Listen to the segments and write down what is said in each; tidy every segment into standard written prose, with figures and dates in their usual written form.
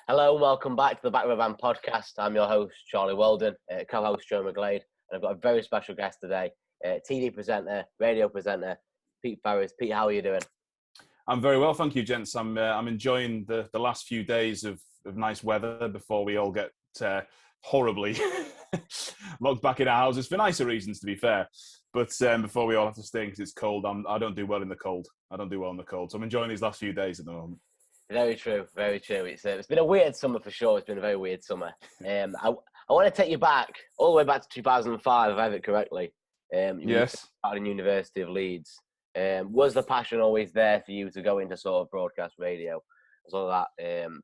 Hello and welcome back to the Back of a Van podcast. I'm your host, Charlie Weldon, co-host Joe McGlade, and I've got a very special guest today, TV presenter, radio presenter, Pete Farries. Pete, how are you doing? I'm very well, thank you, gents. I'm enjoying the last few days of nice weather before we all get horribly locked back in our houses for nicer reasons, to be fair. But before we all have to stay because it's cold, I don't do well in the cold. So I'm enjoying these last few days at the moment. Very true, very true. It's been a weird summer for sure. It's been a very weird summer. I want to take you back, all the way back to 2005, if I have it correctly. Yes. At the University of Leeds. Was the passion always there for you to go into sort of broadcast radio? All that.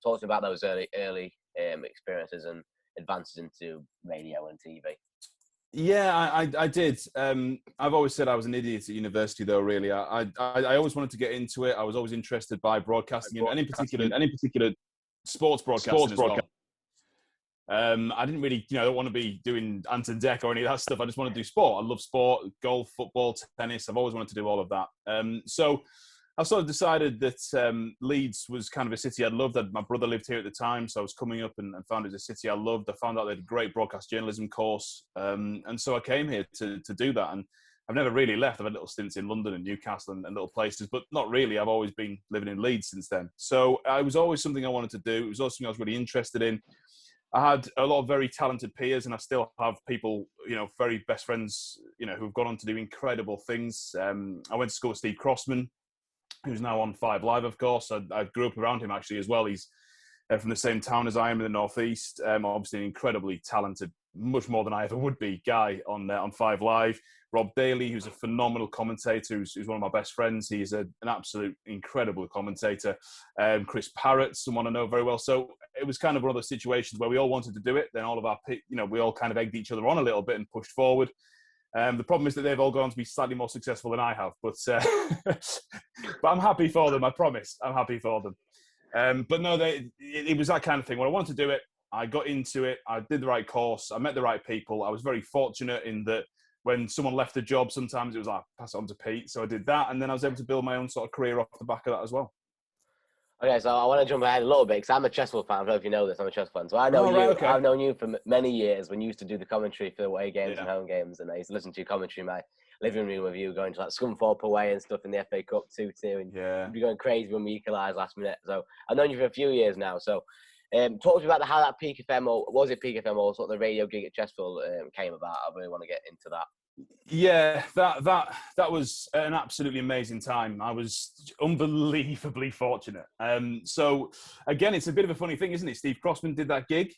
Talking about those early experiences and advances into radio and TV. Yeah, I did. I've always said I was an idiot at university, though. Really, I always wanted to get into it. I was always interested by broadcasting, and in particular, sports broadcasting as well. I didn't really, don't want to be doing Ant and Deck or any of that stuff. I just want to do sport. I love sport, golf, football, tennis. I've always wanted to do all of that. So I sort of decided that Leeds was kind of a city I loved. My brother lived here at the time, so I was coming up and found it a city I loved. I found out they had a great broadcast journalism course. And so I came here to do that. And I've never really left. I've had little stints in London and Newcastle and little places, but not really. I've always been living in Leeds since then. So it was always something I wanted to do. It was also something I was really interested in. I had a lot of very talented peers, and I still have people, very best friends, who've gone on to do incredible things. I went to school with Steve Crossman, who's now on 5 Live, of course. I grew up around him, actually, as well. He's from the same town as I am in the Northeast. Obviously, an incredibly talented, much more than I ever would be, guy on 5 Live. Rob Daly, who's a phenomenal commentator, who's one of my best friends. He's an absolute incredible commentator. Chris Parrott, someone I know very well. So it was kind of one of those situations where we all wanted to do it. Then all of our, we all kind of egged each other on a little bit and pushed forward. The problem is that they've all gone on to be slightly more successful than I have. But I'm happy for them, I promise. I'm happy for them. But no, it was that kind of thing. When I wanted to do it, I got into it. I did the right course. I met the right people. I was very fortunate in that when someone left a job, sometimes it was like, pass it on to Pete. So I did that. And then I was able to build my own sort of career off the back of that as well. Okay, so I want to jump ahead a little bit because I'm a Chesterfield fan. I don't know if you know this. I'm a Chesterfield fan. So I know you. Okay. I've known you for many years when you used to do the commentary for away games and home games. And I used to listen to your commentary in my living room with you going to like Scunthorpe away and stuff in the FA Cup 2-2. And you'd be going crazy when we equalised last minute. So I've known you for a few years now. So talk to me about how that Peak FM, or was it Peak FM, or sort of the radio gig at Chesterfield came about. I really want to get into that. Yeah, that was an absolutely amazing time. I was unbelievably fortunate. So again, it's a bit of a funny thing, isn't it? Steve Crossman did that gig.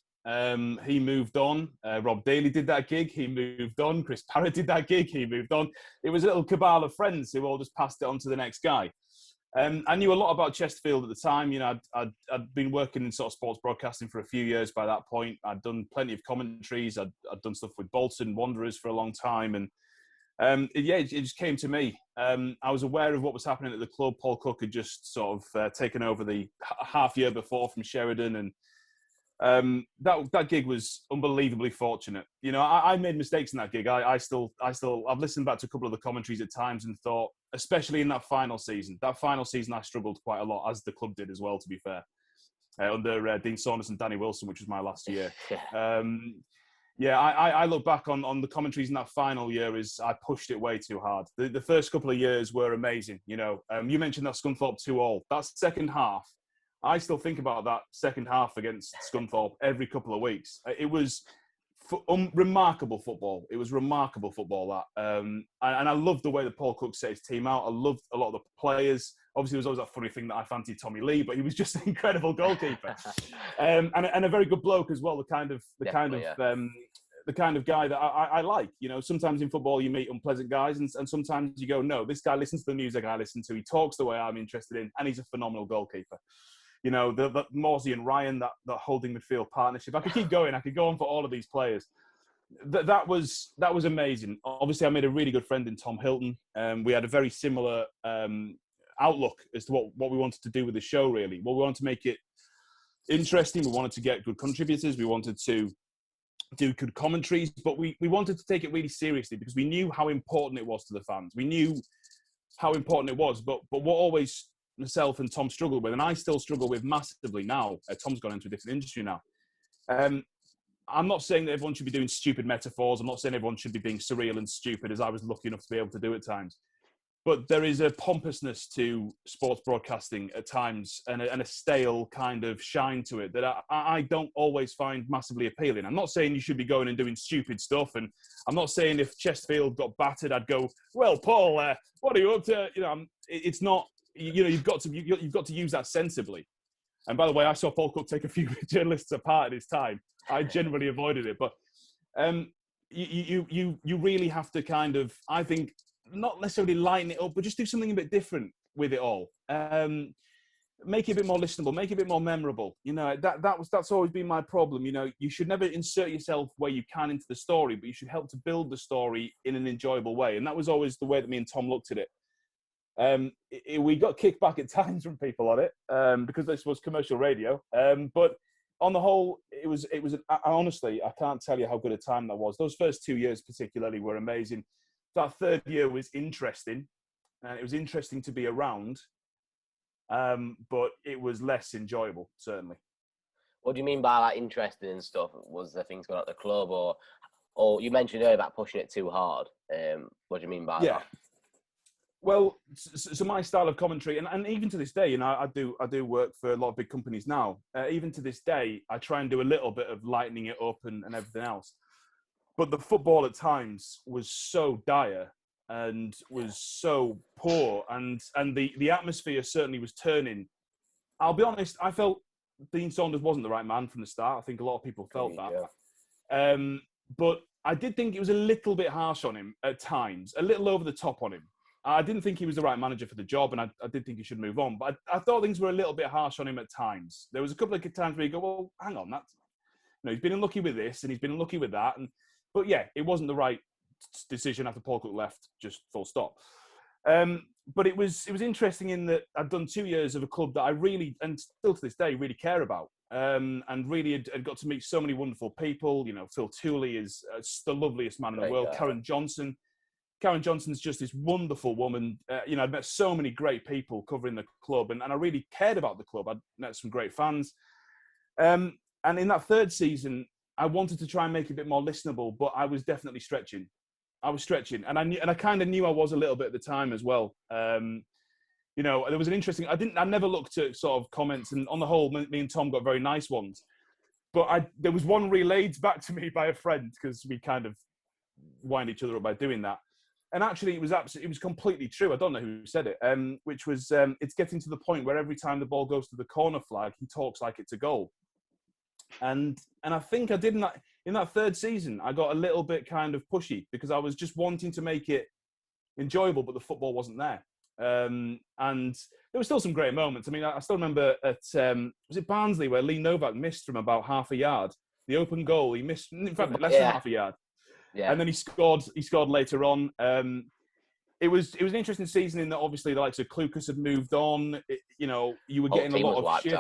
He moved on. Rob Daly did that gig. He moved on. Chris Parrott did that gig. He moved on. It was a little cabal of friends who all just passed it on to the next guy. I knew a lot about Chesterfield at the time. I'd been working in sort of sports broadcasting for a few years by that point. I'd done plenty of commentaries. I'd done stuff with Bolton Wanderers for a long time. And it just came to me. I was aware of what was happening at the club. Paul Cook had just sort of taken over the half year before from Sheridan. And that gig was unbelievably fortunate. I made mistakes in that gig. I've listened back to a couple of the commentaries at times and thought, especially in that final season I struggled quite a lot, as the club did as well, to be fair, under Dean Saunders and Danny Wilson, which was my last year. I look back on the commentaries in that final year as I pushed it way too hard. The first couple of years were amazing. You mentioned that Scunthorpe 2-2. That second half, I still think about that second half against Scunthorpe every couple of weeks. It was remarkable football. It was remarkable football, that. And I loved the way that Paul Cook set his team out. I loved a lot of the players. Obviously, there was always that funny thing that I fancied Tommy Lee, but he was just an incredible goalkeeper. And a very good bloke as well, the kind of guy that I like. Sometimes in football you meet unpleasant guys, and sometimes you go, no, this guy listens to the music I listen to. He talks the way I'm interested in, and he's a phenomenal goalkeeper. The Morsey and Ryan, that holding midfield partnership. I could keep going. I could go on for all of these players. That was amazing. Obviously, I made a really good friend in Tom Hilton. We had a very similar outlook as to what we wanted to do with the show, really. Well, we wanted to make it interesting. We wanted to get good contributors. We wanted to do good commentaries, but we wanted to take it really seriously because we knew how important it was to the fans. We knew how important it was, but what always myself and Tom struggled with, and I still struggle with massively now. Tom's gone into a different industry now. I'm not saying that everyone should be doing stupid metaphors. I'm not saying everyone should be being surreal and stupid, as I was lucky enough to be able to do at times. But there is a pompousness to sports broadcasting at times, and a stale kind of shine to it that I don't always find massively appealing. I'm not saying you should be going and doing stupid stuff, and I'm not saying if Chesterfield got battered, I'd go, well, Paul, what are you up to? It's not. You've got to use that sensibly. And by the way, I saw Paul Cook take a few journalists apart at his time. I generally avoided it, but you really have to kind of, I think, not necessarily lighten it up, but just do something a bit different with it all. Make it a bit more listenable, make it a bit more memorable. That's always been my problem. You should never insert yourself where you can into the story, but you should help to build the story in an enjoyable way. And that was always the way that me and Tom looked at it. We got kicked back at times from people on it because this was commercial radio. But on the whole, it was. Honestly, I can't tell you how good a time that was. Those first 2 years particularly were amazing. That third year was interesting, and it was interesting to be around, but it was less enjoyable, certainly. What do you mean by that interesting and stuff? Was there things going on at the club, or you mentioned earlier about pushing it too hard? What do you mean by that? Well, so my style of commentary, and even to this day, I do work for a lot of big companies now. Even to this day, I try and do a little bit of lightening it up and everything else. But the football at times was so dire and was so poor, and the atmosphere certainly was turning. I'll be honest, I felt Dean Saunders wasn't the right man from the start. I think a lot of people felt that. Yeah. But I did think it was a little bit harsh on him at times, a little over the top on him. I didn't think he was the right manager for the job, and I did think he should move on. But I thought things were a little bit harsh on him at times. There was a couple of times where you go, well, hang on, he's been unlucky with this, and he's been unlucky with that. But yeah, it wasn't the right decision after Paul Cook left, just full stop. But it was interesting in that I'd done 2 years of a club that I really, and still to this day, really care about. And really had got to meet so many wonderful people. Phil Tooley is the loveliest man in the world. Karen Johnson's just this wonderful woman. I'd met so many great people covering the club, and I really cared about the club. I'd met some great fans. And in that third season, I wanted to try and make it a bit more listenable, but I was definitely stretching. And I kind of knew I was a little bit at the time as well. There was an interesting. I never looked at sort of comments, and on the whole, me and Tom got very nice ones. But there was one relayed back to me by a friend, because we kind of wind each other up by doing that. And actually, it was completely true. I don't know who said it, which was it's getting to the point where every time the ball goes to the corner flag, he talks like it's a goal. And I think I did in that third season, I got a little bit kind of pushy because I was just wanting to make it enjoyable, but the football wasn't there. And there were still some great moments. I mean, I still remember at was it Barnsley where Lee Novak missed from about half a yard, the open goal. He missed, in fact, less than half a yard. Yeah. And then he scored later on. It was an interesting season in that obviously the likes of Klukas had moved on. You were getting a lot of shift.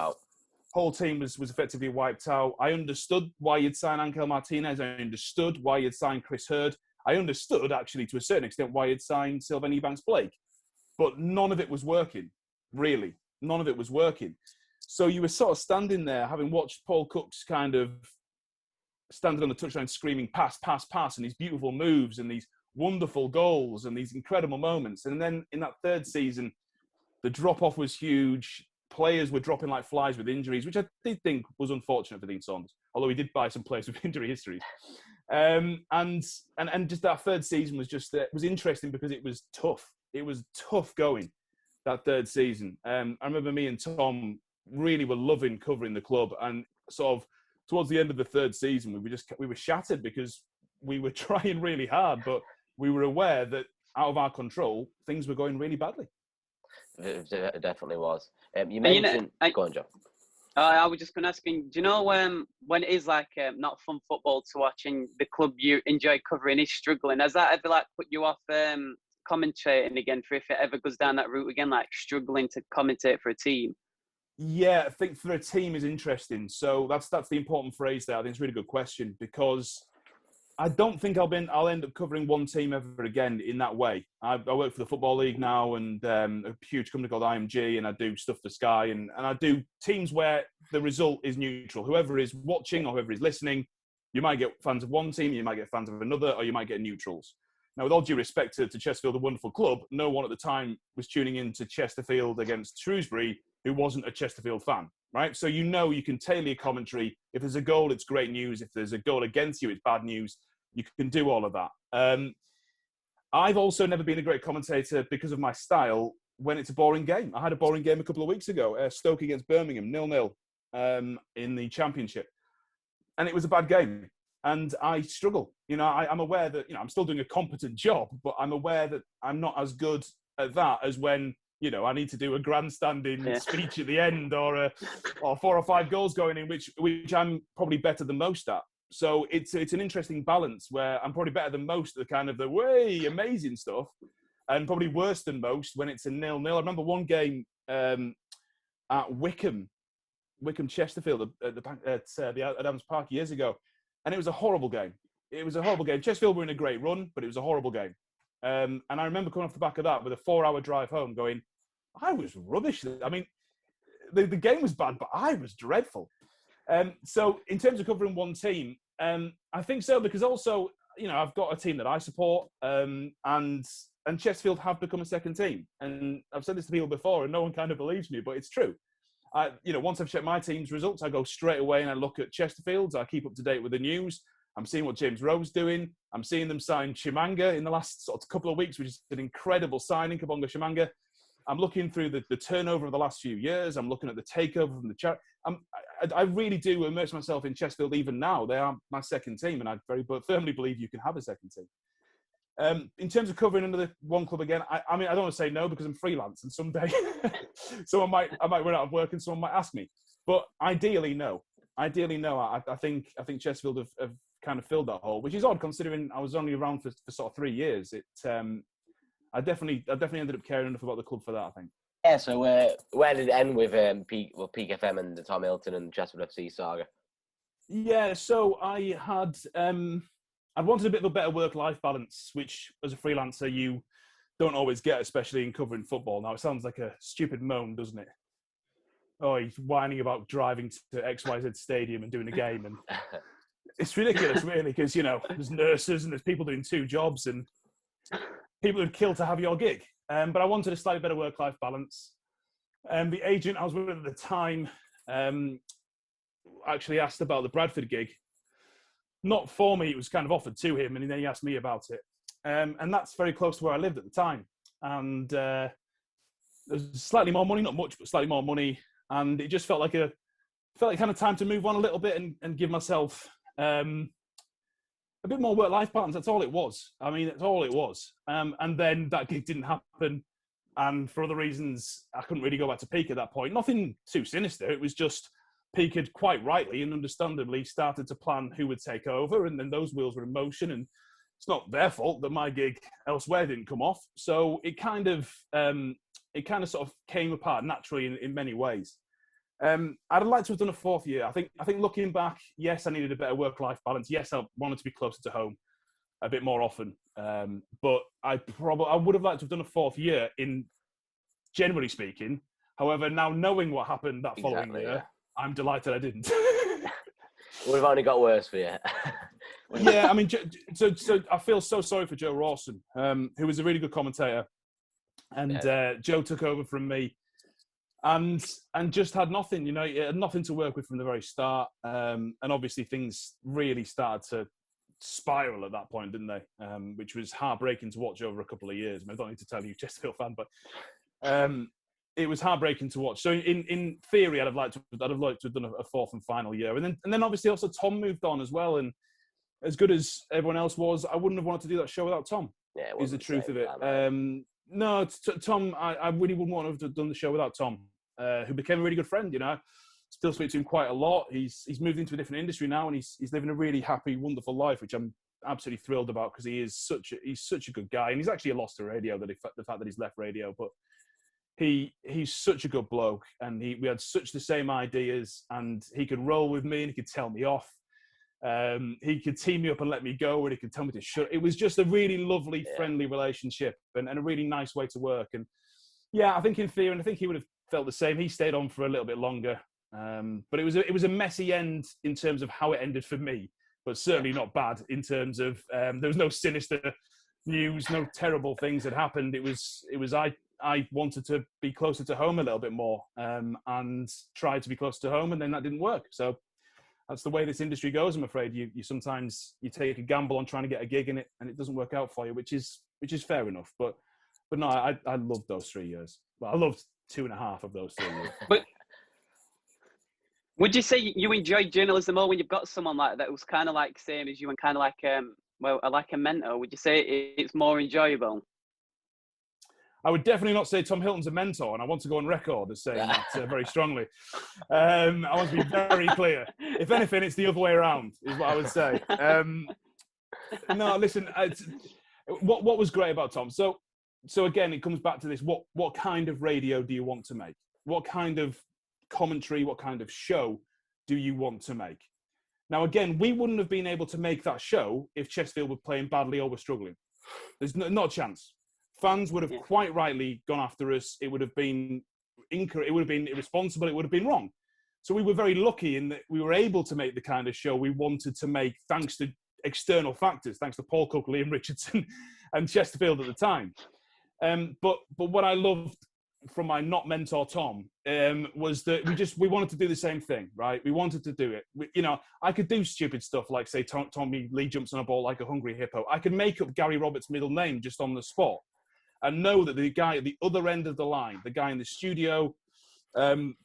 Whole team was effectively wiped out. I understood why you'd sign Angel Martinez. I understood why you'd sign Chris Hurd. I understood, actually, to a certain extent, why you'd sign Sylvain Ebanks-Blake. But none of it was working, really. None of it was working. So you were sort of standing there, having watched Paul Cook's kind of standing on the touchline screaming, pass, pass, pass, and these beautiful moves and these wonderful goals and these incredible moments. And then in that third season, the drop-off was huge. Players were dropping like flies with injuries, which I did think was unfortunate for Dean Saunders, although he did buy some players with injury histories. And just that third season was just it was interesting because it was tough. It was tough going, that third season. I remember me and Tom really were loving covering the club, and sort of towards the end of the third season, we were shattered because we were trying really hard, but we were aware that out of our control, things were going really badly. It definitely was. You mentioned... Go on, John. I was just going to ask you, do you know when it is like not fun football to watch and the club you enjoy covering is struggling? Has that ever put you off commentating again for if it ever goes down that route again, like struggling to commentate for a team? Yeah, I think for a team is interesting. So that's the important phrase there. I think it's a really good question because I don't think I'll end up covering one team ever again in that way. I work for the Football League now, and a huge company called IMG, and I do stuff for Sky, and I do teams where the result is neutral. Whoever is watching or whoever is listening, you might get fans of one team, you might get fans of another, or you might get neutrals. Now, with all due respect to Chesterfield, a wonderful club, no one at the time was tuning in to Chesterfield against Shrewsbury who wasn't a Chesterfield fan, right? So you can tailor your commentary. If there's a goal, it's great news. If there's a goal against you, it's bad news. You can do all of that. I've also never been a great commentator because of my style when it's a boring game. I had a boring game a couple of weeks ago, Stoke against Birmingham, 0-0 in the Championship. And it was a bad game. And I struggle. I'm aware that, I'm still doing a competent job, but I'm aware that I'm not as good at that as when, I need to do a grandstanding speech at the end or 4 or 5 goals going in, which I'm probably better than most at. So it's an interesting balance where I'm probably better than most of the way amazing stuff, and probably worse than most when it's a 0-0. I remember one game at Wickham Chesterfield at Adams Park years ago, and it was a horrible game. Chesterfield were in a great run, but it was a horrible game. And I remember coming off the back of that with a 4-hour drive home going, I was rubbish. I mean, the game was bad, but I was dreadful. So in terms of covering one team, I think so, because also, I've got a team that I support, and Chesterfield have become a second team. And I've said this to people before, and no one kind of believes me, but it's true. Once I've checked my team's results, I go straight away and I look at Chesterfield's. I keep up to date with the news. I'm seeing what James Rowe's doing. I'm seeing them sign Chimanga in the last couple of weeks, which is an incredible signing, Kabonga Chimanga. I'm looking through the turnover of the last few years. I'm looking at the takeover from the chat. I really do immerse myself in Chesterfield even now. They are my second team, and I very firmly believe you can have a second team. In terms of covering another one club again, I don't want to say no because I'm freelance, and someday I might run out of work and someone might ask me. But ideally, no. I think Chesterfield have kind of filled that hole, which is odd considering I was only around for sort of 3 years. I definitely ended up caring enough about the club for that, I think. Yeah, so where did it end with Peak FM and the Tom Hilton and Chesterfield FC saga? Yeah, so I wanted a bit of a better work-life balance, which as a freelancer you don't always get, especially in covering football. Now, it sounds like a stupid moan, doesn't it? Oh, he's whining about driving to XYZ Stadium and doing a game. And it's ridiculous, really, because, there's nurses and there's people doing 2 jobs and people who'd kill to have your gig. But I wanted a slightly better work-life balance. The agent I was with at the time actually asked about the Bradford gig. Not for me, it was kind of offered to him, and then he asked me about it. And that's very close to where I lived at the time. And there's slightly more money, not much, but slightly more money. And it just felt like kind of time to move on a little bit and give myself a bit more work-life balance. That's all it was. I mean, that's all it was. And then that gig didn't happen. And for other reasons, I couldn't really go back to Peak at that point. Nothing too sinister. It was just Peak had quite rightly and understandably started to plan who would take over. And then those wheels were in motion. And it's not their fault that my gig elsewhere didn't come off. So it kind of sort of came apart naturally in many ways. I'd like to have done a 4th year. I think looking back, yes, I needed a better work-life balance. Yes, I wanted to be closer to home a bit more often. But I would have liked to have done a 4th year, in generally speaking. However, now knowing what happened that following year, I'm delighted I didn't. Would have only got worse for you. Yeah, I mean, so I feel so sorry for Joe Rawson, who was a really good commentator. And Joe took over from me. And just had nothing, he had nothing to work with from the very start. And obviously things really started to spiral at that point, didn't they? Which was heartbreaking to watch over a couple of years. I mean, I don't need to tell you, Chesterfield fan, but it was heartbreaking to watch. So in theory, I'd have liked to have done a 4th and final year. And then obviously also Tom moved on as well. And as good as everyone else was, I wouldn't have wanted to do that show without Tom. Yeah, is the truth of it. No, Tom, I really wouldn't want to have done the show without Tom. Who became a really good friend, Still speak to him quite a lot. He's moved into a different industry now, and he's living a really happy, wonderful life, which I'm absolutely thrilled about because he's such a good guy, and he's actually a loss to radio. The fact that he's left radio, but he's such a good bloke, and we had such the same ideas, and he could roll with me and he could tell me off. He could tee me up and let me go, and he could tell me to shut. It was just a really lovely, friendly relationship and a really nice way to work. And yeah, I think in theory, and I think he would have felt the same. He stayed on for a little bit longer. But it was a messy end in terms of how it ended for me, but certainly not bad in terms of there was no sinister news, no terrible things that happened. It was I wanted to be closer to home a little bit more, and tried to be close to home, and then that didn't work. So that's the way this industry goes. I'm afraid you sometimes you take a gamble on trying to get a gig in it, and it doesn't work out for you, which is fair enough. But no, I loved those 3 years. Well, I loved 2.5 of those 3 years. But would you say you enjoy journalism more when you've got someone like that who's kind of like same as you and kind of like a mentor? Would you say it's more enjoyable? I would definitely not say Tom Hilton's a mentor, and I want to go on record as saying that very strongly. I want to be very clear. If anything, it's the other way around, is what I would say. No, listen, what was great about Tom? So again, it comes back to this: what kind of radio do you want to make? What kind of commentary, what kind of show do you want to make? Now, again, we wouldn't have been able to make that show if Chesterfield were playing badly or were struggling. There's not a chance. Fans would have quite rightly gone after us. It would have been incorrect. It would have been irresponsible. It would have been wrong. So we were very lucky in that we were able to make the kind of show we wanted to make, thanks to external factors, thanks to Paul Cook, Liam Richardson, and Chesterfield at the time. But what I loved from my not mentor Tom was that we wanted to do the same thing, right? We wanted to do it. I could do stupid stuff like, say, Tommy Lee jumps on a ball like a hungry hippo. I could make up Gary Roberts' middle name just on the spot, and know that the guy at the other end of the line, the guy in the studio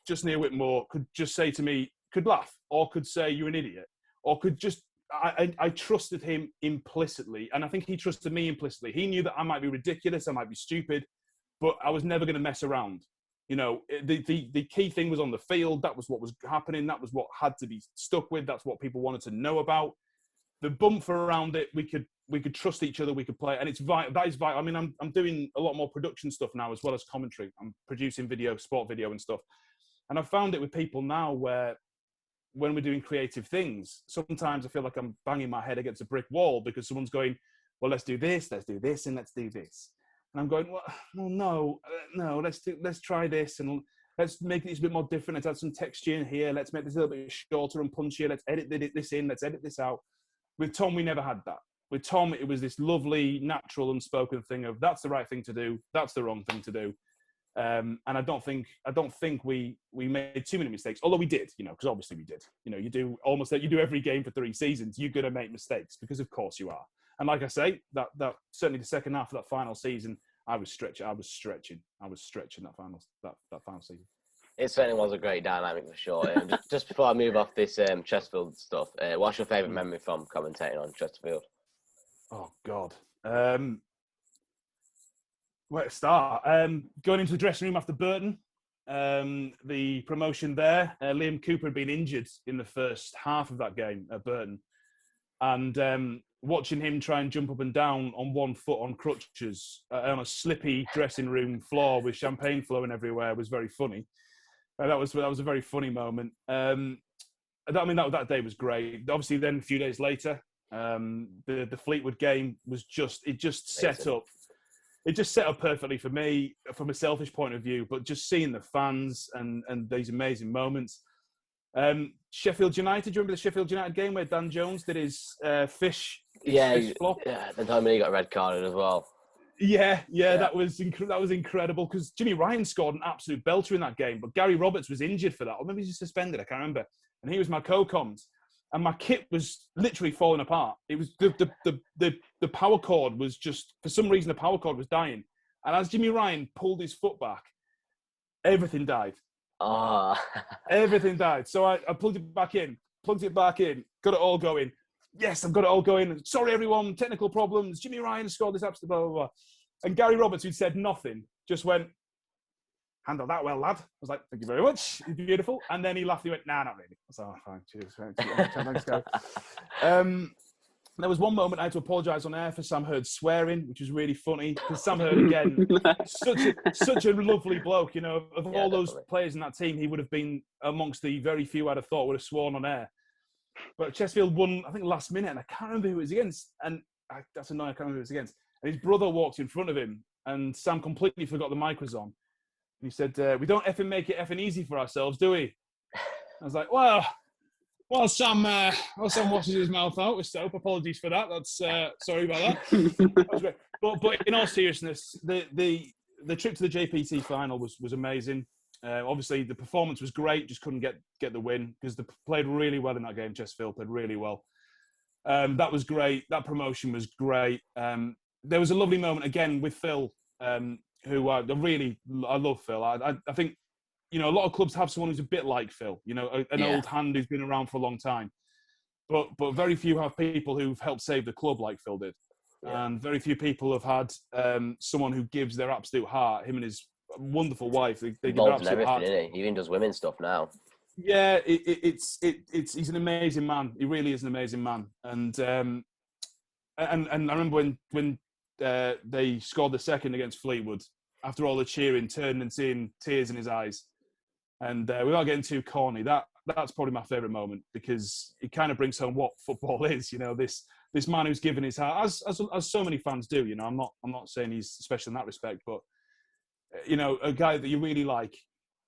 just near Whitmore, could just say to me, could laugh, or could say, you're an idiot, or could just, I trusted him implicitly, and I think he trusted me implicitly. He knew that I might be ridiculous, I might be stupid, but I was never going to mess around. The key thing was on the field. That was what was happening. That was what had to be stuck with. That's what people wanted to know about. The bump around it, we could trust each other. We could play, and it's vital. That is vital. I mean, I'm doing a lot more production stuff now as well as commentary. I'm producing video, sport video, and stuff. And I've found it with people now where, when we're doing creative things, sometimes I feel like I'm banging my head against a brick wall because someone's going, "Well, let's do this, and let's do this." And I'm going, well, no, let's try this, and let's make this a bit more different. Let's add some texture in here. Let's make this a little bit shorter and punchier. Let's edit this in. Let's edit this out. With Tom, we never had that. With Tom, it was this lovely, natural, unspoken thing of, that's the right thing to do, that's the wrong thing to do. And I don't think we made too many mistakes, although we did, because obviously we did. You do every game for 3 seasons, you're going to make mistakes, because of course you are. And like I say, that certainly the second half of that final season, I was stretching that final season. It certainly was a great dynamic for sure. Just before I move off this Chesterfield stuff, what's your favourite memory from commentating on Chesterfield? Oh God, where to start? Going into the dressing room after Burton, the promotion there. Liam Cooper had been injured in the first half of that game at Burton, and watching him try and jump up and down on one foot on crutches on a slippy dressing room floor with champagne flowing everywhere was very funny. That was a very funny moment. That day was great. Obviously, then a few days later, the Fleetwood game was just set up. It just set up perfectly for me from a selfish point of view. But just seeing the fans and these amazing moments. Sheffield United. Do you remember the Sheffield United game where Dan Jones did his fish flop? Yeah, the time when he got red carded as well. Yeah. That was incredible, because Jimmy Ryan scored an absolute belter in that game, but Gary Roberts was injured for that, or maybe he's suspended. I can't remember. And he was my co-comms, and my kit was literally falling apart. It was the power cord was just, for some reason, the power cord was dying, and as Jimmy Ryan pulled his foot back, everything died. Everything died. So I plugged it back in, got it all going. Yes, I've got it all going. Sorry, everyone, technical problems. Jimmy Ryan scored this absolute blah, blah, blah. And Gary Roberts, who'd said nothing, just went, handle that well, lad. I was like, thank you very much. Beautiful. And then he laughed. He went, nah, not really. I was like, oh, fine, cheers. Thanks, guys. There was one moment I had to apologise on air for Sam Hurd swearing, which was really funny, because Sam Hurd, again, such a lovely bloke, Of all those players in that team, he would have been amongst the very few I'd have thought would have sworn on air. But Chesterfield won, I think, last minute, and I can't remember who it was against. And that's annoying, I can't remember who it was against. And his brother walked in front of him, and Sam completely forgot the mic was on. And he said, "We don't effing make it effing easy for ourselves, do we?" I was like, well, Sam washes his mouth out with soap. Apologies for that. That's sorry about that. That was great. But in all seriousness, the trip to the JPT final was amazing. Obviously, the performance was great. Just couldn't get the win because they played really well in that game. Chesterfield played really well. That was great. That promotion was great. There was a lovely moment again with Phil, who I love Phil. I think, you know, a lot of clubs have someone who's a bit like Phil, you know, an old hand who's been around for a long time. But very few have people who've helped save the club like Phil did. Yeah. And very few people have had someone who gives their absolute heart. Him and his wonderful wife, they give their absolute heart. He even does women's stuff now. Yeah, he's an amazing man. He really is an amazing man. And I remember when they scored the second against Fleetwood, after all the cheering, turning and seeing tears in his eyes. And without getting too corny, that's probably my favourite moment because it kind of brings home what football is. You know, this man who's given his heart, as so many fans do. You know, I'm not saying he's special in that respect, but you know, a guy that you really like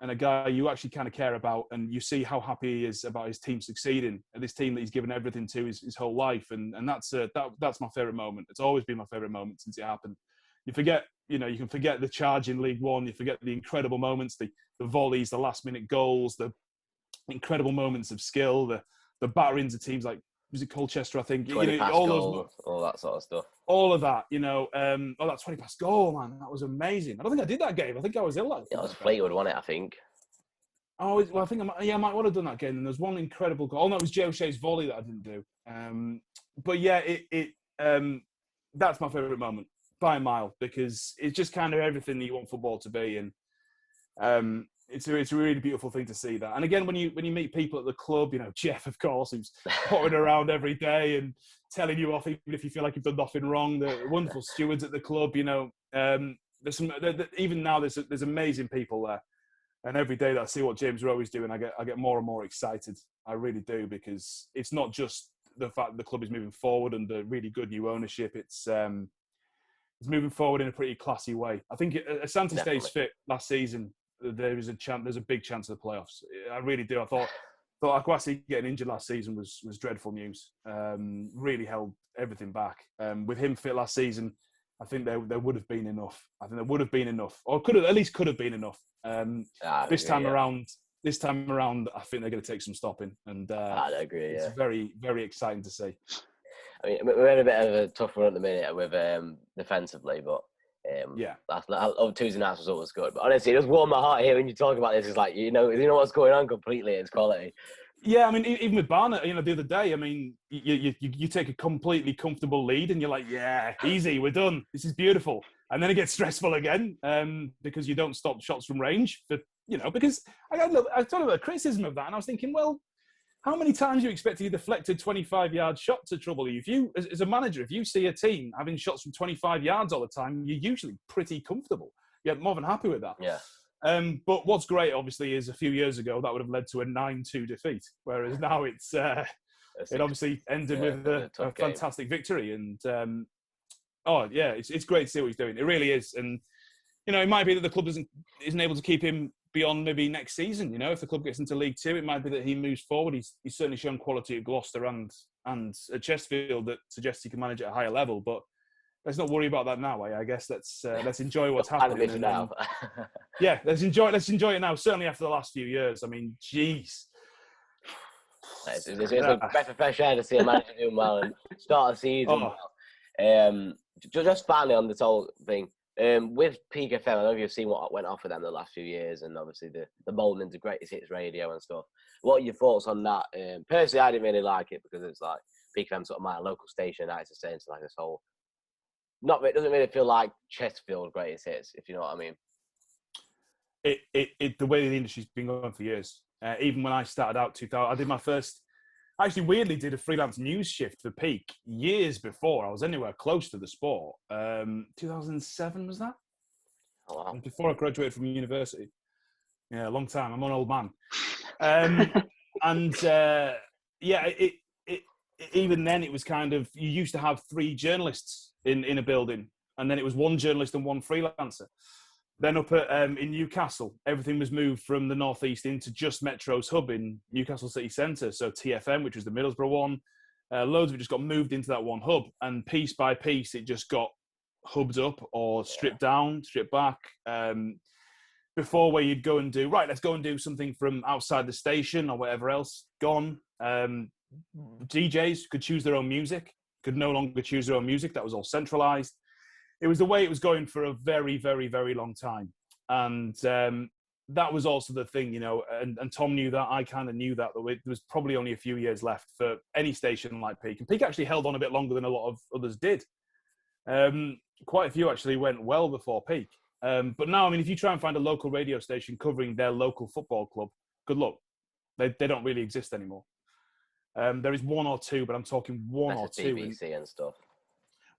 and a guy you actually kind of care about, and you see how happy he is about his team succeeding, and this team that he's given everything to his whole life, and that's my favourite moment. It's always been my favourite moment since it happened. You forget, you know, you can forget the charge in League One. You forget the incredible moments, the volleys, the last-minute goals, the incredible moments of skill, the batterings of teams like, was it Colchester, I think? 20 past goal, all that sort of stuff. All of that, you know. That 20 past goal, man, that was amazing. I don't think I did that game. I think I was ill. It was Fleetwood won it, I think. Oh, well, I think I might want to have done that game. And there's one incredible goal. Oh, no, it was Joe Shea's volley that I didn't do. But yeah, that's my favourite moment by a mile because it's just kind of everything that you want football to be, and it's a really beautiful thing to see that. And again, when you meet people at the club, you know, Jeff, of course, who's pottering around every day and telling you off even if you feel like you've done nothing wrong. The wonderful stewards at the club, you know, even now there's amazing people there. And every day that I see what James Rowe is doing, I get more and more excited. I really do, because it's not just the fact that the club is moving forward under really good new ownership. It's moving forward in a pretty classy way. I think Asante stays fit last season. There's a big chance of the playoffs. I really do. I thought Akwasi getting injured last season was dreadful news. Really held everything back. With him fit last season, I think there would have been enough. I think there would have been enough, or could have been enough. This time around, I think they're going to take some stopping, and I agree. It's very, very exciting to see. I mean, we're in a bit of a tough run at the minute with defensively, but Tuesday night's result was good. But honestly, it just warmed my heart here when you talk about this. It's like you know what's going on completely. It's quality. Yeah, I mean, even with Barnett, you know, the other day, I mean, you take a completely comfortable lead and you're like, yeah, easy, we're done. This is beautiful. And then it gets stressful again because you don't stop shots from range. But, you know, because I thought about the criticism of that, and I was thinking, well, how many times do you expect a deflected 25-yard shot to trouble you? If you, as a manager, if you see a team having shots from 25 yards all the time, you're usually pretty comfortable. You're more than happy with that. Yeah. But what's great, obviously, is a few years ago that would have led to a 9-2 defeat, whereas now it obviously ended with a fantastic victory. And it's great to see what he's doing. It really is. And you know, it might be that the club isn't able to keep him beyond maybe next season. You know, if the club gets into League Two, it might be that he moves forward. He's certainly shown quality at Gloucester and at Chesterfield that suggests he can manage at a higher level. But let's not worry about that now. I guess let's enjoy what's happening now. Yeah, let's enjoy it now. Certainly after the last few years. I mean, jeez. It's a breath of fresh air to see a manager doing well and start a season. Just finally on this whole thing. With Peak FM, I don't know if you've seen what went off with them the last few years, and obviously the molding into Greatest Hits Radio and stuff. What are your thoughts on that? Personally, I didn't really like it because it's like Peak FM sort of my local station. I just saying like this whole. It doesn't really feel like Chesterfield Greatest Hits, if you know what I mean. The way the industry's been going for years. Even when I started out 2000, I did my first. I actually weirdly did a freelance news shift for Peak years before I was anywhere close to the sport. 2007 was that? Oh, wow. Before I graduated from university. Yeah, a long time. I'm an old man. And even then it was kind of, you used to have 3 journalists in a building, and then it was 1 journalist and 1 freelancer. Then up in Newcastle, everything was moved from the northeast into just Metro's hub in Newcastle City Centre. So TFM, which was the Middlesbrough one, loads of it just got moved into that one hub, and piece by piece it just got hubbed up or stripped down, stripped back. Before, where you'd go and do, right, let's go and do something from outside the station or whatever else, gone. DJs could choose their own music, could no longer choose their own music. That was all centralised. It was the way it was going for a very, very, very long time. And that was also the thing, you know, and Tom knew that, I kind of knew that, there was probably only a few years left for any station like Peak. And Peak actually held on a bit longer than a lot of others did. Quite a few actually went well before Peak. But now, I mean, if you try and find a local radio station covering their local football club, good luck. They don't really exist anymore. There is 1 or 2, but I'm talking 1 or 2. BBC and stuff.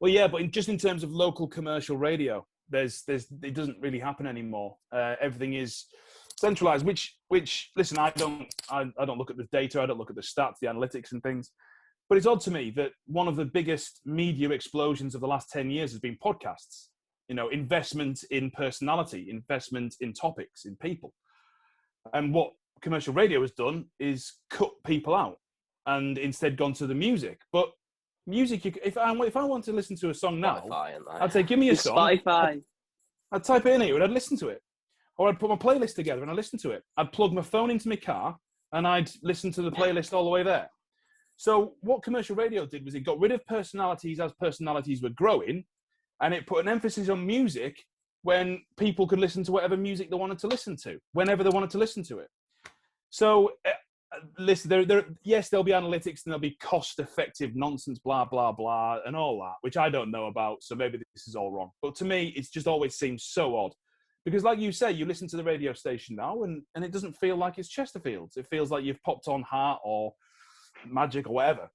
Well, yeah, but just in terms of local commercial radio, it doesn't really happen anymore. Everything is centralised. Which listen, I don't look at the data, I don't look at the stats, the analytics and things. But it's odd to me that one of the biggest media explosions of the last 10 years has been podcasts. You know, investment in personality, investment in topics, in people. And what commercial radio has done is cut people out and instead gone to the music. But music, if I want to listen to a song now, I'd say, give me a song. Spotify. I'd type it in here and I'd listen to it. Or I'd put my playlist together and I'd listen to it. I'd plug my phone into my car and I'd listen to the playlist all the way there. So what commercial radio did was it got rid of personalities as personalities were growing, and it put an emphasis on music when people could listen to whatever music they wanted to listen to, whenever they wanted to listen to it. So, listen, yes, there'll be analytics and there'll be cost-effective nonsense, blah, blah, blah, and all that, which I don't know about, so maybe this is all wrong. But to me, it's just always seems so odd. Because like you say, you listen to the radio station now, and it doesn't feel like it's Chesterfield. It feels like you've popped on Heart or Magic or whatever.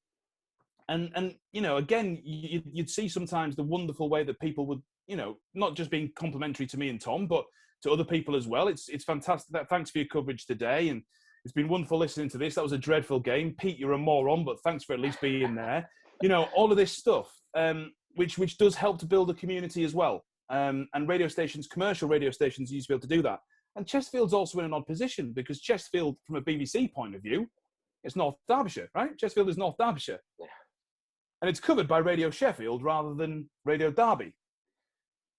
And you know, again, you'd see sometimes the wonderful way that people would, you know, not just being complimentary to me and Tom, but to other people as well. It's fantastic. Thanks for your coverage today, and it's been wonderful listening to this. That was a dreadful game. Pete, you're a moron, but thanks for at least being there. You know, all of this stuff, which does help to build a community as well. And radio stations, commercial radio stations, used to be able to do that. And Chesterfield's also in an odd position because Chesterfield, from a BBC point of view, it's North Derbyshire, right? Chesterfield is North Derbyshire. Yeah. And it's covered by Radio Sheffield rather than Radio Derby.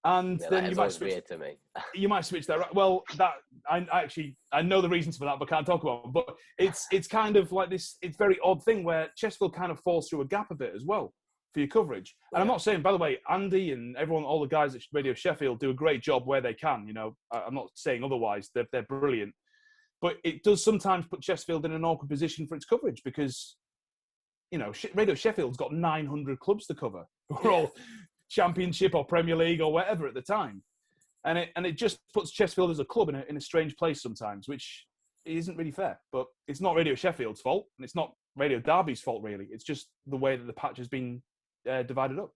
And yeah, then you might switch. Weird to me. You might switch that. Well, that I know the reasons for that, but can't talk about them. But it's kind of like this. It's a very odd thing where Chesterfield kind of falls through a gap a bit as well for your coverage. And I'm not saying, by the way, Andy and everyone, all the guys at Radio Sheffield do a great job where they can. You know, I'm not saying otherwise. They're brilliant. But it does sometimes put Chesterfield in an awkward position for its coverage because, you know, Radio Sheffield's got 900 clubs to cover. We're all Championship or Premier League or whatever at the time. And it just puts Chesterfield as a club in a strange place sometimes, which isn't really fair. But it's not Radio Sheffield's fault, and it's not Radio Derby's fault, really. It's just the way that the patch has been divided up.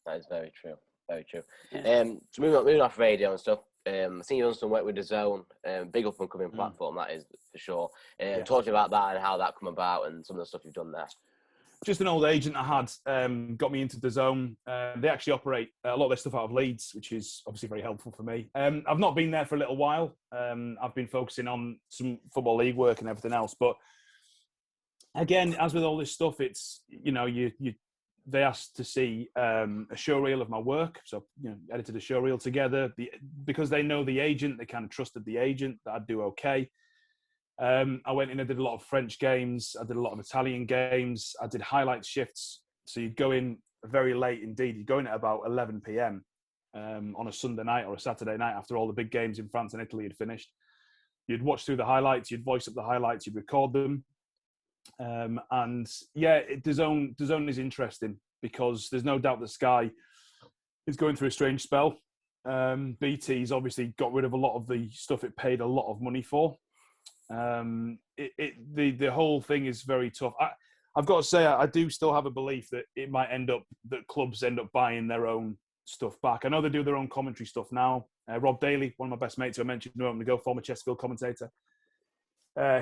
That is very true. Very true. Yeah. So moving off radio and stuff, I think you've done some work with The Zone, big up and coming platform, that is for sure. Talk to you about that and how that come about and some of the stuff you've done there. Just an old agent I had got me into The Zone. They actually operate a lot of their stuff out of Leeds, which is obviously very helpful for me. I've not been there for a little while. I've been focusing on some Football League work and everything else. But again, as with all this stuff, it's, you know, they asked to see a showreel of my work. So, you know, edited a showreel together. Because they know the agent, they kind of trusted the agent that I'd do okay. I went in and did a lot of French games. I did a lot of Italian games. I did highlight shifts. So you'd go in very late indeed. You'd go in at about 11 p.m. On a Sunday night or a Saturday night after all the big games in France and Italy had finished. You'd watch through the highlights. You'd voice up the highlights. You'd record them. And yeah, The Zone is interesting because there's no doubt that Sky is going through a strange spell. BT's obviously got rid of a lot of the stuff it paid a lot of money for. The whole thing is very tough. I've got to say, I do still have a belief that it might end up that clubs end up buying their own stuff back. I know they do their own commentary stuff now. Rob Daly, one of my best mates who I mentioned a moment ago, former Chesterfield commentator.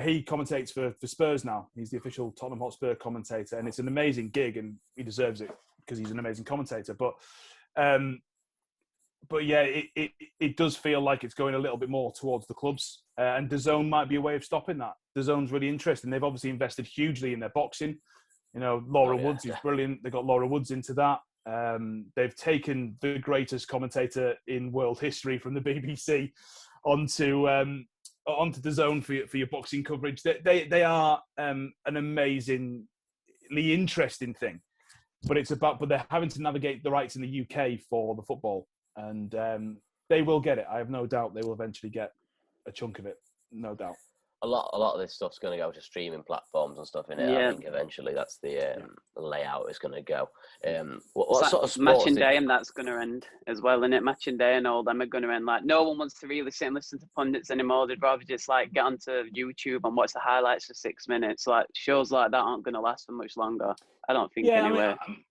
He commentates for Spurs now. He's the official Tottenham Hotspur commentator, and it's an amazing gig, and he deserves it because he's an amazing commentator. But yeah, it does feel like it's going a little bit more towards the clubs, and DAZN might be a way of stopping that. DAZN's really interesting. They've obviously invested hugely in their boxing. You know, Laura Woods is brilliant. They got Laura Woods into that. They've taken the greatest commentator in world history from the BBC onto DAZN for your boxing coverage. They are an amazingly interesting thing, but they're having to navigate the rights in the UK for the football, and they will get it. I have no doubt they will eventually get a chunk of it, no doubt. A lot of this stuff's going to go to streaming platforms and stuff in it. Yeah. I think eventually that's the layout is going to go. What sort of sports Matching Day and that's going to end as well, isn't it? Matching Day and all them are going to end. Like, no one wants to really sit and listen to pundits anymore. They'd rather just like get onto YouTube and watch the highlights for 6 minutes. Like, shows like that aren't going to last for much longer. I don't think anyway. I mean,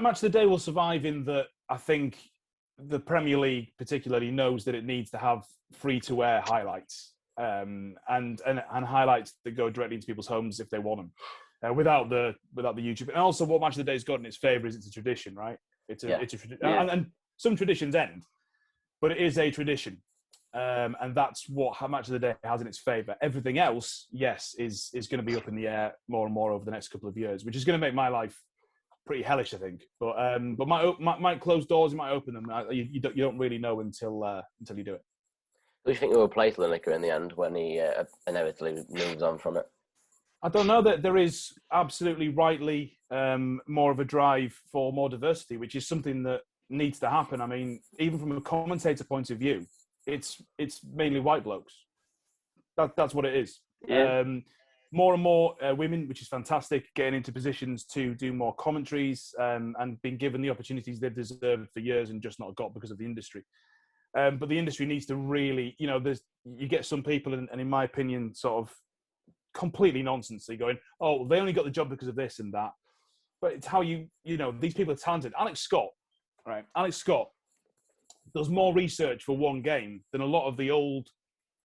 Match of the Day will survive in that I think the Premier League particularly knows that it needs to have free-to-air highlights. And highlights that go directly into people's homes if they want them, without the YouTube. And also, what Match of the Day's got in its favour is it's a tradition, right? It's a tradition, and some traditions end, but it is a tradition, and that's what Match of the Day has in its favour. Everything else, yes, is going to be up in the air more and more over the next couple of years, which is going to make my life pretty hellish, I think. But might close doors, it might open them. You don't really know until you do it. Who do you think will replace Lineker in the end when he inevitably moves on from it? I don't know. That there is absolutely rightly more of a drive for more diversity, which is something that needs to happen. I mean, even from a commentator point of view, it's mainly white blokes. That's what it is. Yeah. More and more women, which is fantastic, getting into positions to do more commentaries and being given the opportunities they've deserved for years and just not got because of the industry. But the industry needs to really, you get some people, and in my opinion, sort of completely nonsense. They're going, oh, they only got the job because of this and that. But it's how these people are talented. Alex Scott, right? Alex Scott does more research for one game than a lot of the old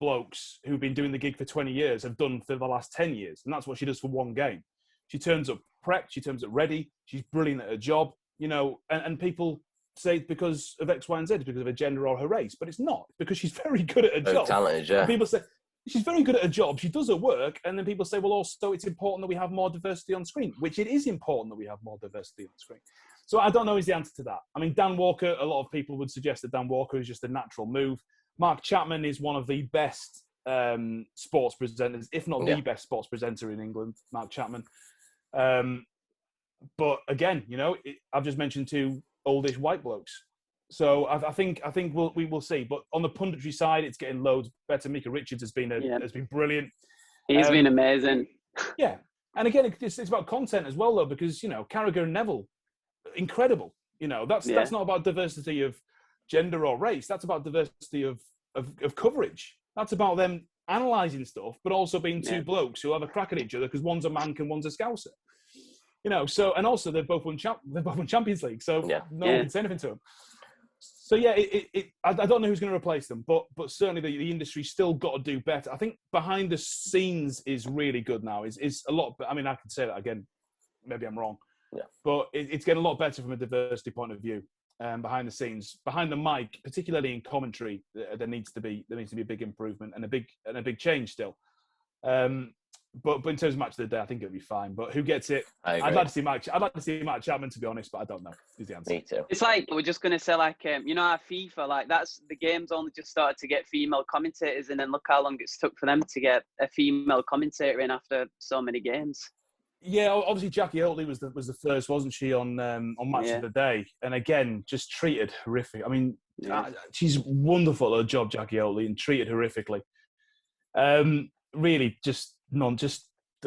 blokes who've been doing the gig for 20 years have done for the last 10 years. And that's what she does for one game. She turns up prepped. She turns up ready. She's brilliant at her job, and people say it's because of X, Y, and Z, because of her gender or her race, but it's not. It's because she's very good at her job. Talented, yeah. And people say she's very good at her job. She does her work, and then people say, well, also it's important that we have more diversity on screen, which it is important that we have more diversity on screen. So I don't know is the answer to that. I mean, Dan Walker, a lot of people would suggest that Dan Walker is just a natural move. Mark Chapman is one of the best sports presenters, if not the best sports presenter in England, Mark Chapman. But again, I've just mentioned two oldish white blokes. So I think we will see. But on the punditry side, it's getting loads better. Mika Richards has been brilliant. He's been amazing. Yeah. And again, it's about content as well, though, because, Carragher and Neville, incredible. That's not about diversity of gender or race. That's about diversity of coverage. That's about them analysing stuff, but also being two blokes who have a crack at each other because one's a Manc and one's a Scouser. So, and also they've both won Champions League, so no one can say anything to them. So I don't know who's going to replace them, but certainly the industry's still got to do better. I think behind the scenes is really good now. Is a lot. I mean, I can say that again. Maybe I'm wrong. Yeah. But it's getting a lot better from a diversity point of view. Behind the scenes, behind the mic, particularly in commentary, there needs to be a big improvement and a big change still. But in terms of Match of the Day, I think it'll be fine. But who gets it? I'd like to see Matt Chapman, to be honest, but I don't know. Is the answer? Me too. It's like we're just gonna say like our FIFA, like that's the game's only just started to get female commentators, and then look how long it's took for them to get a female commentator in after so many games. Yeah, obviously Jackie Oatley was the first, wasn't she, on Match of the Day? And again, just treated horrific. I mean, she's wonderful at her job, Jackie Oatley, and treated horrifically. Really, just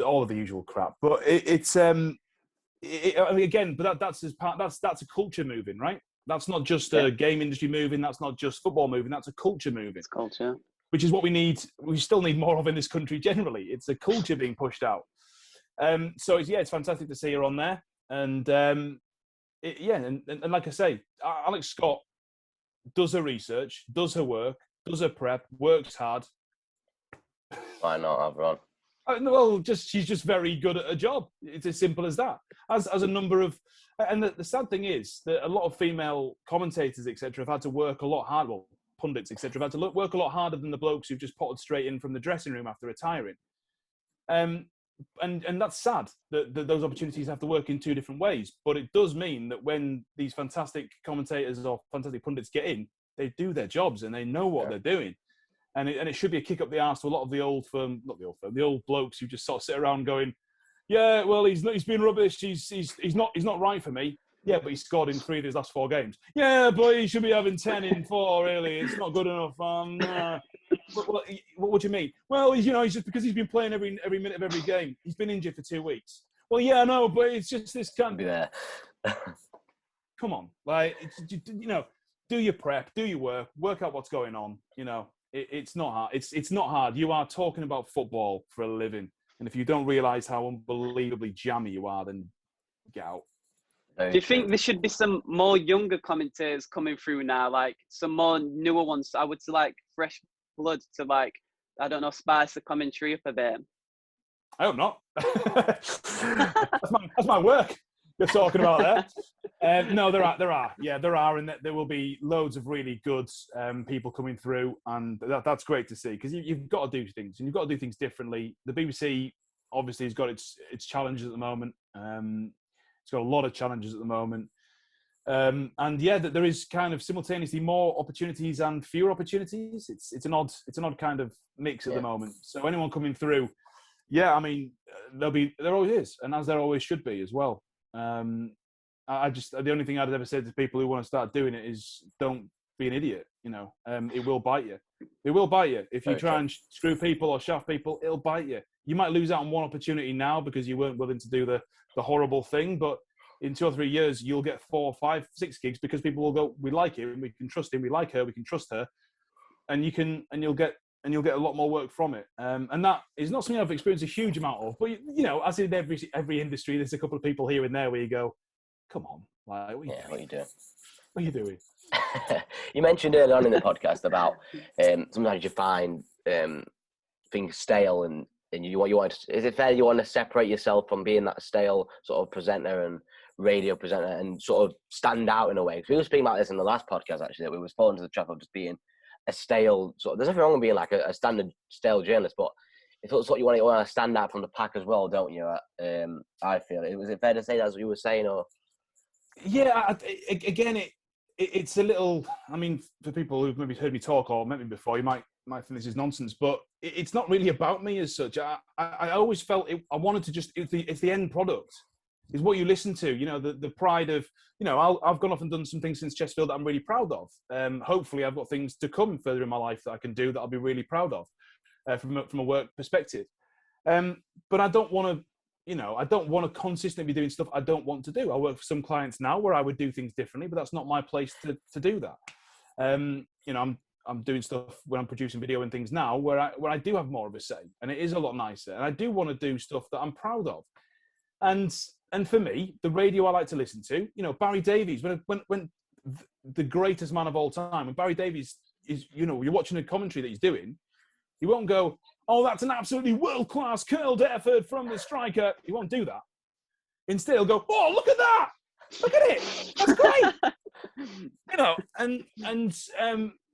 all of the usual crap. But it's I mean, again, but that's a culture moving, right? That's not just a game industry moving. That's not just football moving. That's a culture moving. It's culture, which is what we need. We still need more of in this country generally. It's a culture being pushed out. So it's fantastic to see her on there, and and like I say, Alex Scott does her research, does her work, does her prep, works hard. Why not have her on? Well, she's just very good at her job. It's as simple as that. As a number of, and the sad thing is that a lot of female commentators, etc., have had to work a lot harder. Well, pundits, etc., have had to work a lot harder than the blokes who've just potted straight in from the dressing room after retiring. And that's sad that those opportunities have to work in two different ways. But it does mean that when these fantastic commentators or fantastic pundits get in, they do their jobs and they know what they're doing. And it should be a kick up the arse to a lot of the old blokes who just sort of sit around going, yeah, well, he's been rubbish. He's not right for me. Yeah, but he scored in 3 of his last 4 games. Yeah, but he should be having 10 in 4. Really, it's not good enough. What do you mean? Well, he's just because he's been playing every minute of every game. He's been injured for 2 weeks. Well, yeah, I know, but it's just this can't be there. Come on, do your prep, do your work out what's going on. It's not hard. It's not hard. You are talking about football for a living. And if you don't realise how unbelievably jammy you are, then get out. Do you think there should be some more younger commentators coming through now, like some more newer ones? I would say like fresh blood to I don't know, spice the commentary up a bit. I hope not. that's my work you're talking about there. No, there are. Yeah, there are, and there will be loads of really good people coming through, and that's great to see because you've got to do things, and you've got to do things differently. The BBC obviously has got its challenges at the moment. It's got a lot of challenges at the moment, and that there is kind of simultaneously more opportunities and fewer opportunities. It's an odd kind of mix at the moment. So anyone coming through, I mean, there always is, and as there always should be as well. The only thing I'd ever say to people who want to start doing it is don't be an idiot. It will bite you. It will bite you if you try and screw people or shaft people. It'll bite you. You might lose out on one opportunity now because you weren't willing to do the horrible thing, but in 2 or 3 years you'll get 4, 5, 6 gigs because people will go, we like him, we can trust him, we like her, we can trust her, and you'll get a lot more work from it. And that is not something I've experienced a huge amount of, but as in every industry, there's a couple of people here and there where you go, come on, what are you doing? What are you doing? You mentioned earlier on in the podcast about sometimes you find things stale and you want to, is it fair you want to separate yourself from being that stale sort of presenter and radio presenter and sort of stand out in a way? Because we were speaking about this in the last podcast actually, that we were falling to the trap of just being a stale sort of, there's nothing wrong with being like a standard stale journalist, but it's what you want to stand out from the pack as well, don't you? I feel. Was it fair to say that's what you were saying, or? Yeah, again, it's a little. I mean, for people who've maybe heard me talk or met me before, you might think this is nonsense, but it's not really about me as such. I always felt I wanted to just. It's the end product. Is what you listen to. The pride of. I've gone off and done some things since Chesterfield that I'm really proud of. Hopefully, I've got things to come further in my life that I can do that I'll be really proud of, from a work perspective. But I don't want to. I don't want to consistently be doing stuff I don't want to do. I work for some clients now where I would do things differently, but that's not my place to do that. I'm doing stuff when I'm producing video and things now where I do have more of a say, and it is a lot nicer. And I do want to do stuff that I'm proud of. And for me, the radio I like to listen to, Barry Davies, when the greatest man of all time, when Barry Davies is, you're watching a commentary that he's doing, he won't go, oh, that's an absolutely world-class curled effort from the striker. He won't do that. Instead, he'll go, oh, look at that. Look at it. That's great. And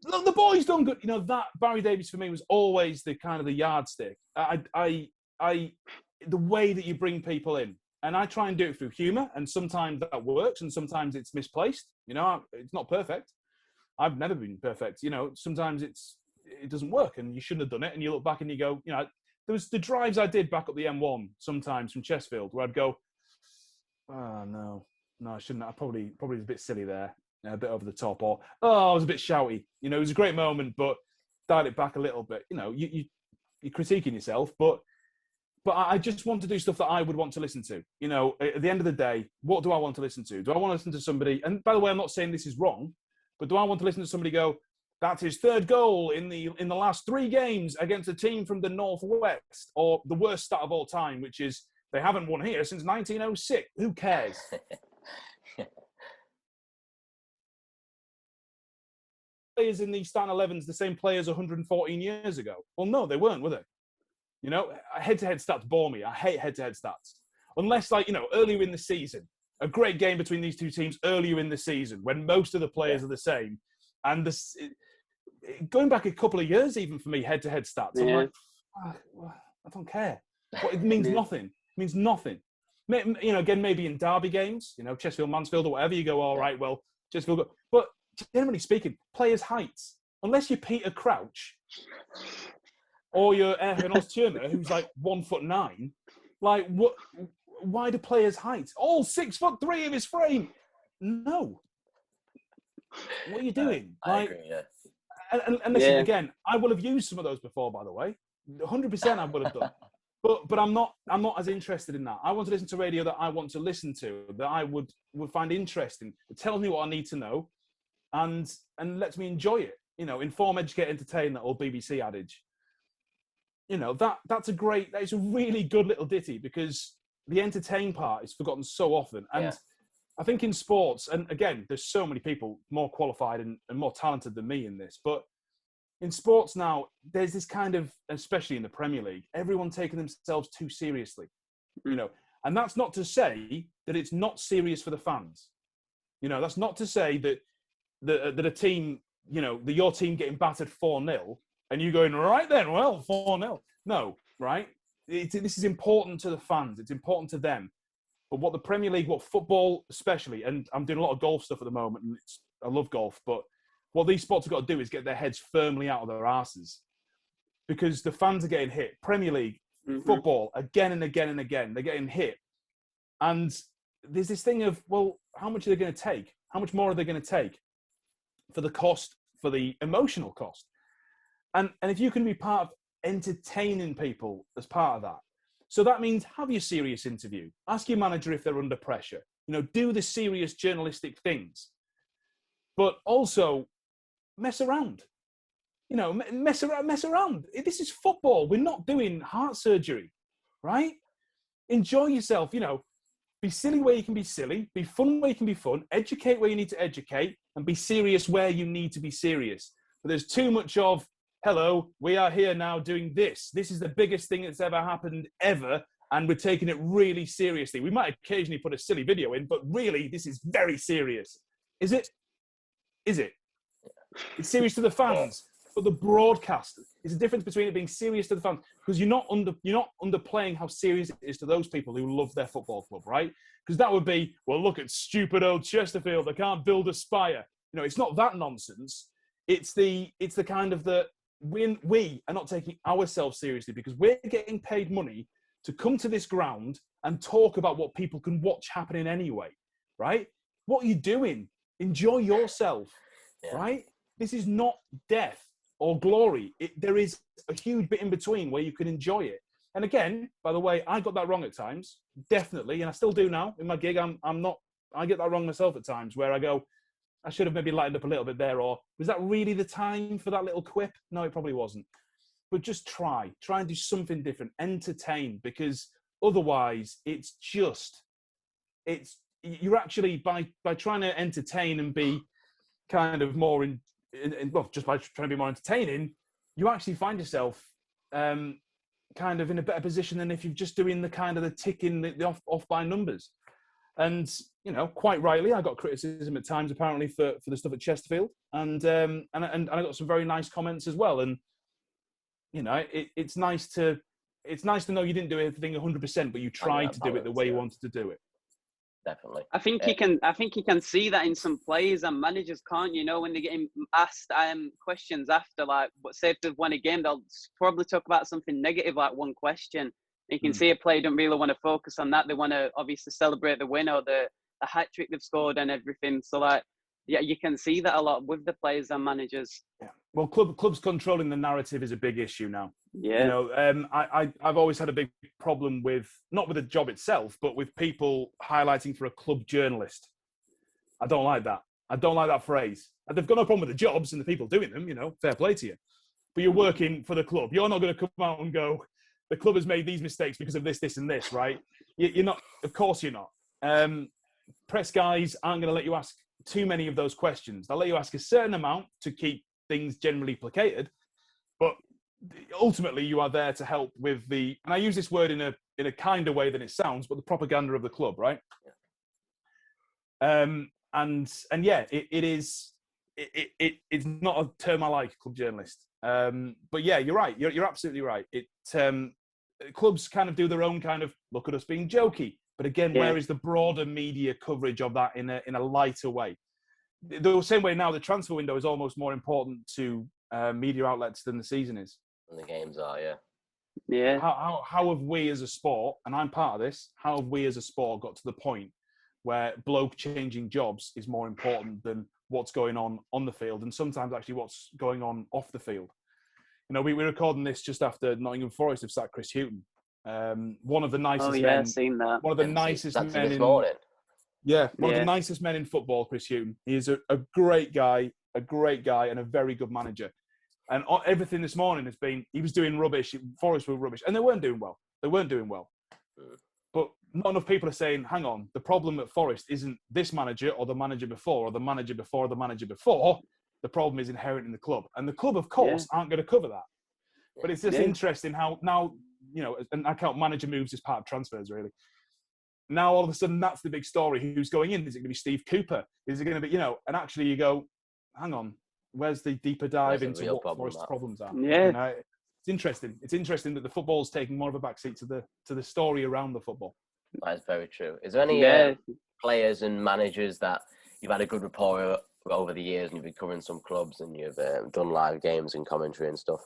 look, the boy's done good. That Barry Davies for me was always the kind of the yardstick. The way that you bring people in. And I try and do it through humour, and sometimes that works, and sometimes it's misplaced. It's not perfect. I've never been perfect. Sometimes it doesn't work, and you shouldn't have done it. And you look back and you go, there was the drives I did back up the M1 sometimes from Chesterfield where I'd go, oh, no, I shouldn't. I probably was a bit silly there, a bit over the top, or, I was a bit shouty. It was a great moment, but dial it back a little bit. You're critiquing yourself, but I just want to do stuff that I would want to listen to. At the end of the day, what do I want to listen to? Do I want to listen to somebody, and by the way, I'm not saying this is wrong, but do I want to listen to somebody go, that's his 3rd goal in the last 3 games against a team from the Northwest, or the worst stat of all time, which is they haven't won here since 1906. Who cares? Players in the starting 11s, the same players 114 years ago. Well, no, they weren't, were they? You know, head-to-head stats bore me. I hate head-to-head stats. Unless, like, you know, earlier in the season, a great game between these two teams earlier in the season when most of the players are the same. And going back a couple of years, even for me, head-to-head stats, I'm like, I don't care. It means nothing. It means nothing. You know, again, maybe in derby games, you know, Chesterfield, Mansfield, or whatever, you go, all right, well, Chesterfield. But generally speaking, players' heights, unless you're Peter Crouch or you're Erhan Ozturma, who's like 1'9", like, what? Why do players' heights? All 6'3" of his frame. No. What are you doing? I agree, yeah. And listen, again, I will have used some of those before, by the way. 100% I would have done. But I'm not as interested in that. I want to listen to radio that I want to listen to, that I would find interesting. It tells me what I need to know and lets me enjoy it. You know, inform, educate, entertain, that old BBC adage. You know, that's a really good little ditty, because the entertain part is forgotten so often. And I think in sports, and again, there's so many people more qualified and more talented than me in this, but in sports now, there's this kind of, especially in the Premier League, everyone taking themselves too seriously, you know, and that's not to say that it's not serious for the fans. You know, that's not to say that a team, you know, that your team getting battered 4-0 and you going, right then, well, 4-0. No, right? This is important to the fans. It's important to them. But what the Premier League, what football especially, and I'm doing a lot of golf stuff at the moment, and I love golf, but what these sports have got to do is get their heads firmly out of their asses, because the fans are getting hit. Premier League, football, again and again and again, they're getting hit. And there's this thing of, well, how much are they going to take? How much more are they going to take for the cost, for the emotional cost? And if you can be part of entertaining people as part of that, so that means have your serious interview. Ask your manager if they're under pressure. You know, do the serious journalistic things. But also mess around. You know, mess around. This is football. We're not doing heart surgery, right? Enjoy yourself. You know, be silly where you can be silly. Be fun where you can be fun. Educate where you need to educate. And be serious where you need to be serious. But there's too much of, hello, we are here now doing this. This is the biggest thing that's ever happened ever, and we're taking it really seriously. We might occasionally put a silly video in, but really, this is very serious. Is it? Is it? It's serious to the fans, but the broadcast is the difference between it being serious to the fans, because you're not underplaying how serious it is to those people who love their football club, right? Because that would be, well, look at stupid old Chesterfield. They can't build a spire. You know, it's not that nonsense. It's the kind of the, we are not taking ourselves seriously, because we're getting paid money to come to this ground and talk about what people can watch happening anyway, right? What are you doing? Enjoy yourself, right? This is not death or glory. There is a huge bit in between where you can enjoy it. And again, by the way, I got that wrong at times, definitely, and I still do now in my gig. I get that wrong myself at times, where I go, I should have maybe lightened up a little bit there, or was that really the time for that little quip? No, it probably wasn't. But just try and do something different, entertain, because otherwise you're actually, by trying to entertain and be kind of more just by trying to be more entertaining, you actually find yourself kind of in a better position than if you're just doing the kind of the ticking the off by numbers. And, you know, quite rightly, I got criticism at times, apparently, for the stuff at Chesterfield. And I got some very nice comments as well. And, you know, it's nice to know you didn't do everything 100%, but you tried to do it the way you wanted to do it. Definitely. I think you can see that in some players and managers, can't you? You know, when they're getting asked questions after, like, say if they've won a game, they'll probably talk about something negative, like one question. You can see a player don't really want to focus on that. They want to obviously celebrate the win or the hat trick they've scored and everything. So, like, yeah, you can see that a lot with the players and managers. Yeah. Well, clubs controlling the narrative is a big issue now. Yeah. You know, I've always had a big problem with, not with the job itself, but with people highlighting for a club journalist. I don't like that. I don't like that phrase. And they've got no problem with the jobs and the people doing them, you know, fair play to you. But you're working for the club. You're not going to come out and go, the club has made these mistakes because of this, this, and this, right? You're not, of course you're not. Press guys aren't going to let you ask too many of those questions. They'll let you ask a certain amount to keep things generally placated. But ultimately you are there to help with the, and I use this word in a kinder way than it sounds, but the propaganda of the club, right? And yeah, it is. It's not a term I like, club journalist. But yeah, you're right. You're absolutely right. Clubs kind of do their own kind of look at us being jokey, but again, where is the broader media coverage of that in a lighter way? The same way now, the transfer window is almost more important to media outlets than the season is. And the games are, yeah. How have we as a sport, and I'm part of this, how have we as a sport got to the point where bloke changing jobs is more important than what's going on the field, and sometimes actually what's going on off the field? You know, we're recording this just after Nottingham Forest have sacked Chris Hughton, one of the nicest men. I've seen that. One of the nicest men this morning. Yeah, one of the nicest men in football, Chris Hughton. He is a great guy, and a very good manager. And everything this morning has been, he was doing rubbish, Forest were rubbish, and they weren't doing well. But not enough people are saying, hang on, the problem at Forest isn't this manager or the manager before or the manager before or the manager before. The problem is inherent in the club. And the club, of course, aren't going to cover that. But it's just interesting how now, you know, and I count manager moves as part of transfers, really. Now, all of a sudden, that's the big story. Who's going in? Is it going to be Steve Cooper? Is it going to be, you know, and actually you go, hang on, where's the deeper dive into what Forest's problems are? Yeah. You know, it's interesting. It's interesting that the football's taking more of a backseat to the story around the football. That's very true. Is there any players and managers that you've had a good rapport over the years, and you've been covering some clubs, and you've done live games and commentary and stuff?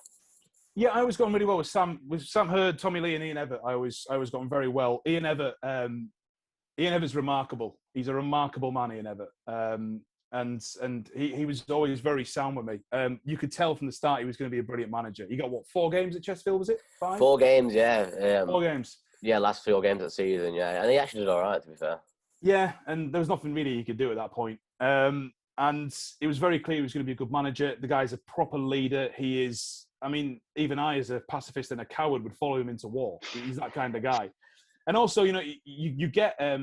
Yeah, I always got on really well with Sam Hurd, Tommy Lee, and Ian Evatt. I always got on very well. Ian Evatt's remarkable. He's a remarkable man, Ian Evatt. And he was always very sound with me. You could tell from the start he was going to be a brilliant manager. He got 4 games at Chesterfield, was it? 5? 4 games, yeah. 4 games. Yeah, last 4 games of the season, yeah. And he actually did all right, to be fair. Yeah, and there was nothing really he could do at that point. And it was very clear he was going to be a good manager. The guy's a proper leader. He is, I mean, even I, as a pacifist and a coward, would follow him into war. He's that kind of guy. And also, you know, you get a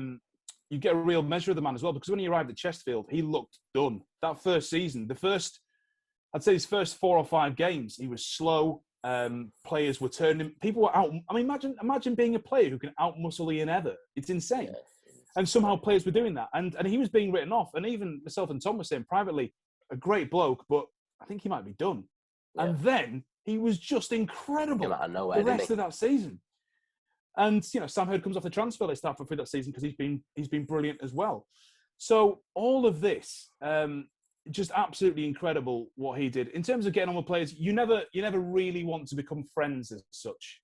real measure of the man as well, because when he arrived at Chesterfield, he looked done. That first season, I'd say his first 4 or 5 games, he was slow. Players were turning. People were out. I mean, imagine being a player who can out-muscle Ian Evatt. It's insane. Yeah. And somehow players were doing that. And he was being written off. And even myself and Tom were saying privately, a great bloke, but I think he might be done. Yeah. And then he was just incredible the rest of that season. And, you know, Sam Hurd comes off the transfer list halfway through that season because he's been brilliant as well. So all of this, just absolutely incredible what he did. In terms of getting on with players, you never really want to become friends as such.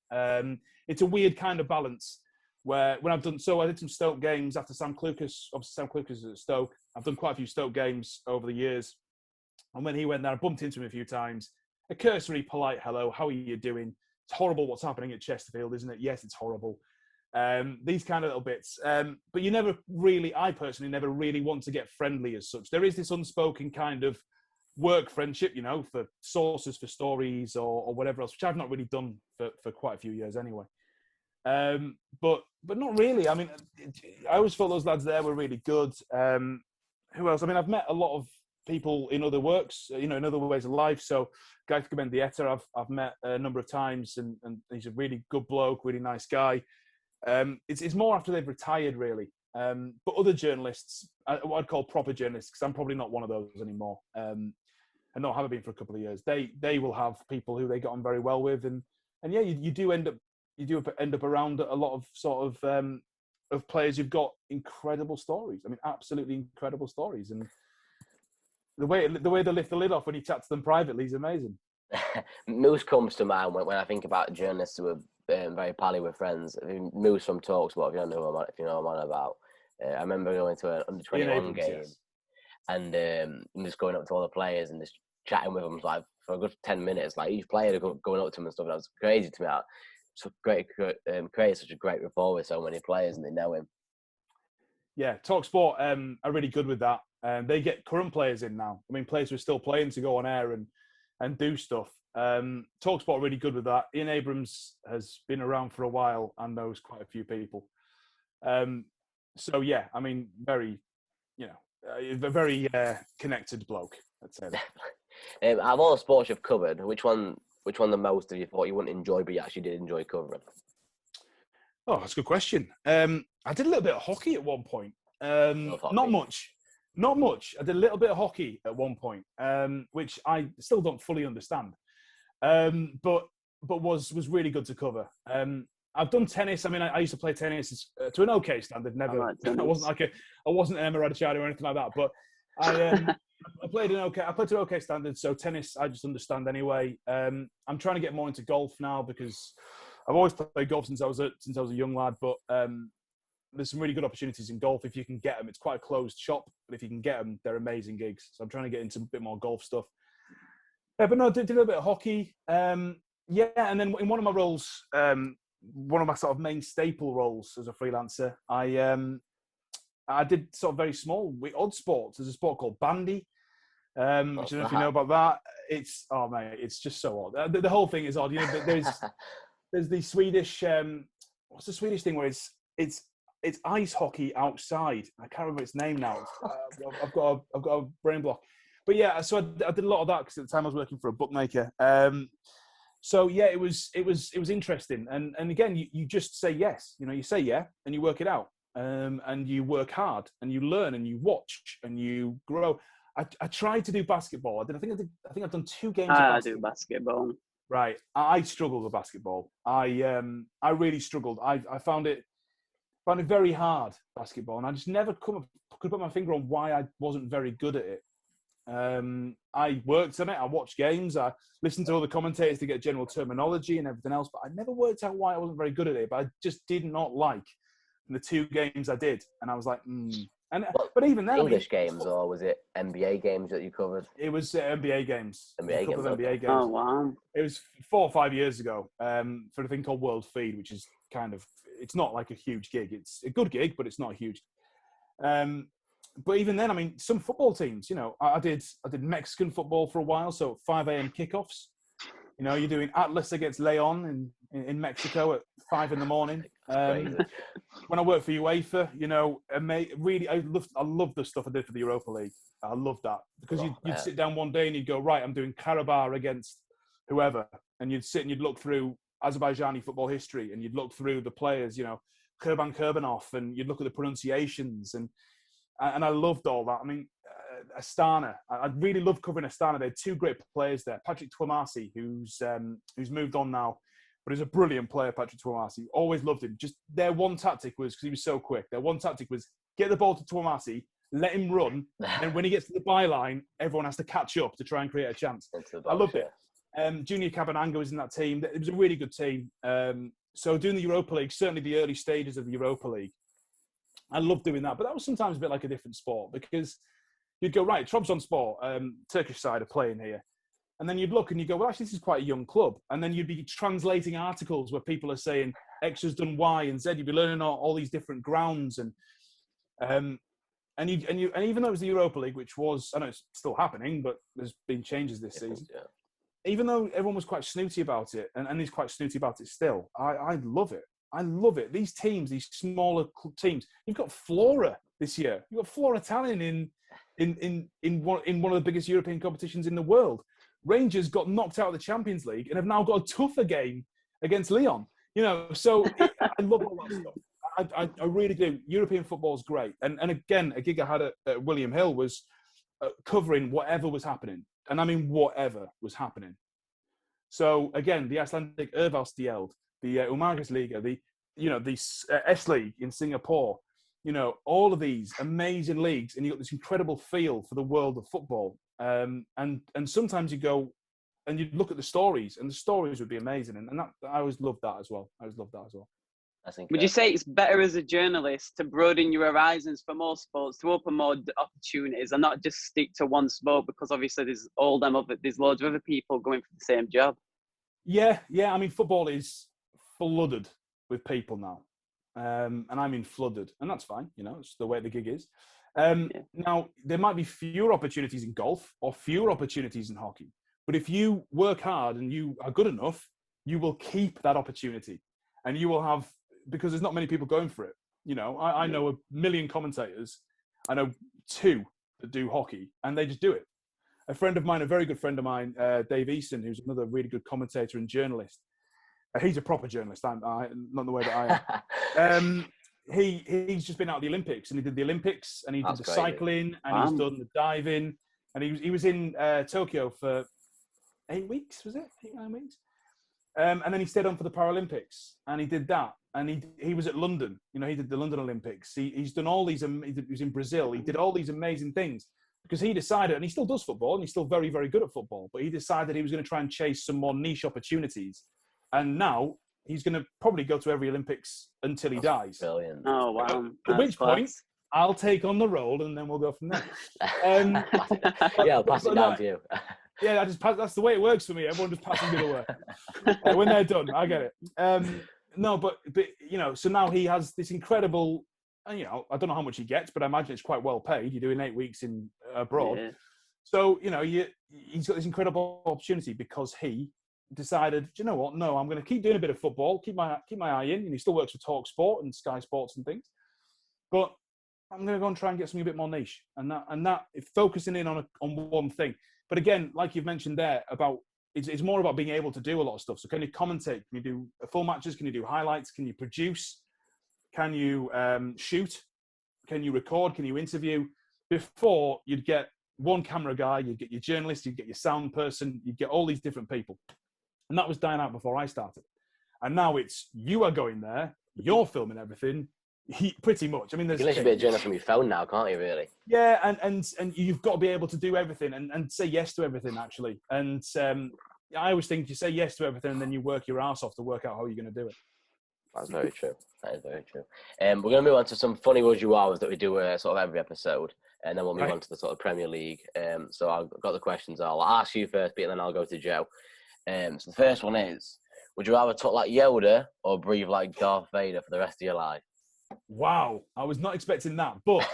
It's a weird kind of balance where I did some Stoke games after Sam Clucas. Obviously, Sam Clucas is at Stoke. I've done quite a few Stoke games over the years. And when he went there, I bumped into him a few times. A cursory, polite hello. How are you doing? It's horrible what's happening at Chesterfield, isn't it? Yes, it's horrible. These kind of little bits. But I personally never really want to get friendly as such. There is this unspoken kind of work friendship, you know, for sources, for stories or whatever else, which I've not really done for quite a few years anyway. But not really. I mean, I always thought those lads there were really good. Who else? I mean, I've met a lot of people in other works, you know, in other ways of life. So, guy Commentators, I've met a number of times, and he's a really good bloke, really nice guy. It's more after they've retired, really. But other journalists, what I'd call proper journalists, because I'm probably not one of those anymore, and not haven't been for a couple of years. They will have people who they get on very well with, and yeah, you do end up around a lot of sort of players who've got incredible stories. I mean, absolutely incredible stories, and the way they lift the lid off when you chat to them privately is amazing. Moose comes to mind when I think about journalists who are very pally with friends. I mean, Moose from Talksport, if you know what I'm on about. I remember going to an under-21 game, yes. And just going up to all the players and just chatting with them like for a good 10 minutes. Like each player going up to them and stuff. That was crazy to me. So great, created such a great rapport with so many players, and they know him. Yeah, Talksport are really good with that. They get current players in now. I mean, players who are still playing to go on air and do stuff. Talksport are really good with that. Ian Abrams has been around for a while and knows quite a few people. So yeah, I mean, very, a very connected bloke. I'd say that. Out of all the sports you've covered, which one which one the most have you thought you wouldn't enjoy, but you actually did enjoy covering? Oh, that's a good question. I did a little bit of hockey at one point. Not much. I did a little bit of hockey at one point, which I still don't fully understand, but was really good to cover. I've done tennis. I mean, I used to play tennis to an okay standard. Never, I wasn't Emma Raducanu or anything like that. But I played to an okay standard. So tennis, I just understand anyway. I'm trying to get more into golf now because I've always played golf since I was a young lad. But there's some really good opportunities in golf if you can get them. It's quite a closed shop, but if you can get them, they're amazing gigs. So I'm trying to get into a bit more golf stuff. But no, I did a little bit of hockey. And then in one of my roles, one of my sort of main staple roles as a freelancer, I did sort of very small with odd sports. There's a sport called bandy, which I don't know if you know about that. It's just so odd. The whole thing is odd. You know, there's the Swedish. What's the Swedish thing where it's ice hockey outside? I can't remember its name now. I've got a brain block. But yeah, so I did a lot of that because at the time I was working for a bookmaker. So yeah, it was interesting. And again, you just say yes. You know, you say yeah, and you work it out. And you work hard, and you learn, and you watch, and you grow. I tried to do basketball. I think I've done 2 games. I do basketball. Right, I struggled with basketball. I really struggled. I found it very hard, basketball, and I just never could put my finger on why I wasn't very good at it. I worked on it. I watched games. I listened to all the commentators to get general terminology and everything else, but I never worked out why I wasn't very good at it. But I just did not like the 2 games I did, and I was like, But even then, English games, or was it NBA games that you covered? It was NBA games. NBA games. Oh wow! It was 4 or 5 years ago for a thing called World Feed, which is kind of, it's not like a huge gig. It's a good gig, but it's not huge. But even then, I mean, some football teams, you know, I did Mexican football for a while, so 5 a.m. kickoffs. You know, you're doing Atlas against Leon in Mexico at 5 in the morning. When I worked for UEFA, you know, really, I loved the stuff I did for the Europa League. I loved that because you'd sit down one day and you'd go, right, I'm doing Karabakh against whoever, and you'd sit and you'd look through Azerbaijani football history, and you'd look through the players, you know, Kurban Kurbanov, and you'd look at the pronunciations, and I loved all that. I mean, Astana, I really loved covering Astana. They had 2 great players there. Patrick Twumasi, who's moved on now, but he's a brilliant player, Patrick Twumasi. Always loved him. Just their one tactic was, because he was so quick, their one tactic was get the ball to Twumasi, let him run, and when he gets to the byline, everyone has to catch up to try and create a chance. I loved it. Junior Cabananga was in that team. It was a really good team. So doing the Europa League, certainly the early stages of the Europa League, I loved doing that. But that was sometimes a bit like a different sport, because you'd go, right, Trabzonspor, Turkish side are playing here. And then you'd look and you go, well, actually, this is quite a young club. And then you'd be translating articles where people are saying X has done Y and Z. You'd be learning all these different grounds. And even though it was the Europa League, which was, I know it's still happening, but there's been changes this season. Yeah. Even though everyone was quite snooty about it, and he's quite snooty about it still, I love it. I love it. These teams, these smaller teams. You've got Flora this year. You've got Flora Tallinn in one of the biggest European competitions in the world. Rangers got knocked out of the Champions League and have now got a tougher game against Lyon. You know, so I love all that stuff. I really do. European football is great. And again, a gig I had at William Hill was covering whatever was happening. And I mean whatever was happening. So again, the Icelandic Ervalsdeild, the Umagasliga, the S-League in Singapore, you know, all of these amazing leagues, and you got this incredible feel for the world of football. And sometimes you go and you look at the stories, and the stories would be amazing. And that, I always loved that as well. Would you say it's better as a journalist to broaden your horizons for more sports, to open more opportunities, and not just stick to one sport? Because obviously there's loads of other people going for the same job. Yeah. I mean, football is flooded with people now. And I mean flooded, and that's fine. You know, it's the way the gig is. Now, there might be fewer opportunities in golf or fewer opportunities in hockey. But if you work hard and you are good enough, you will keep that opportunity. And you will have, because there's not many people going for it. You know, I know 1 million commentators. I know 2 that do hockey, and they just do it. a friend of mine, a very good friend of mine, Dave Easton, who's another really good commentator and journalist. He's a proper journalist. I'm not the way that I am. He's just been out at the Olympics, and he did the Olympics, and he did the cycling, and he's done the diving, and he was in Tokyo for 8 weeks, was it? 8-9 weeks? And then he stayed on for the Paralympics, and he did that. And he was at London. You know, he did the London Olympics. He's done all these. He was in Brazil. He did all these amazing things because he decided, and he still does football, and he's still very, very good at football. But he decided he was going to try and chase some more niche opportunities. And now he's going to probably go to every Olympics until he dies. Brilliant. Oh wow! At which point, I'll take on the role, and then we'll go from there. I'll pass it down to you. Yeah, that's the way it works for me. Everyone just passes me the work. When they're done, I get it. No, but you know, so now he has this incredible, you know, I don't know how much he gets, but I imagine it's quite well paid. You're doing 8 weeks in abroad. Yeah. So, you know, he's got this incredible opportunity because he decided, do you know what? No, I'm going to keep doing a bit of football, keep my eye in, and he still works for Talk Sport and Sky Sports and things. But I'm going to go and try and get something a bit more niche, and that focusing in on one thing. But again, like you've mentioned there about. It's more about being able to do a lot of stuff. So can you commentate? Can you do full matches? Can you do highlights? Can you produce? Can you shoot? Can you record? Can you interview? Before, you'd get one camera guy, you'd get your journalist, you'd get your sound person, you'd get all these different people. And that was dying out before I started. And now it's, you are going there, you're filming everything, pretty much. I mean, there's... You can literally be a journalist from your phone now, can't you, really? Yeah, and you've got to be able to do everything and say yes to everything, actually. And I always think you say yes to everything and then you work your ass off to work out how you're going to do it. That's very true. That is very true. We're going to move on to some funny Would You Are that we do sort of every episode, and then we'll move on to the sort of Premier League. So I've got the questions. I'll ask you first, Pete, and then I'll go to Joe. So the first one is, would you rather talk like Yoda or breathe like Darth Vader for the rest of your life? Wow, I was not expecting that, but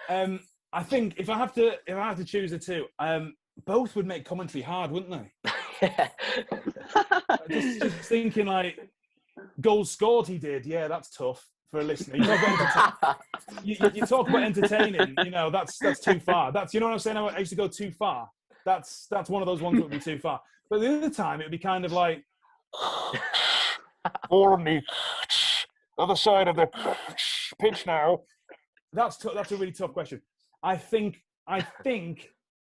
I think if I have to choose the two, both would make commentary hard, wouldn't they? just thinking like goals scored, he did. Yeah, that's tough for a listener. You talk about entertaining. You know, that's too far. That's, you know what I'm saying. I used to go too far. That's one of those ones that would be too far. But the other time, it would be kind of like, on the other side of the pitch now. That's a really tough question. I think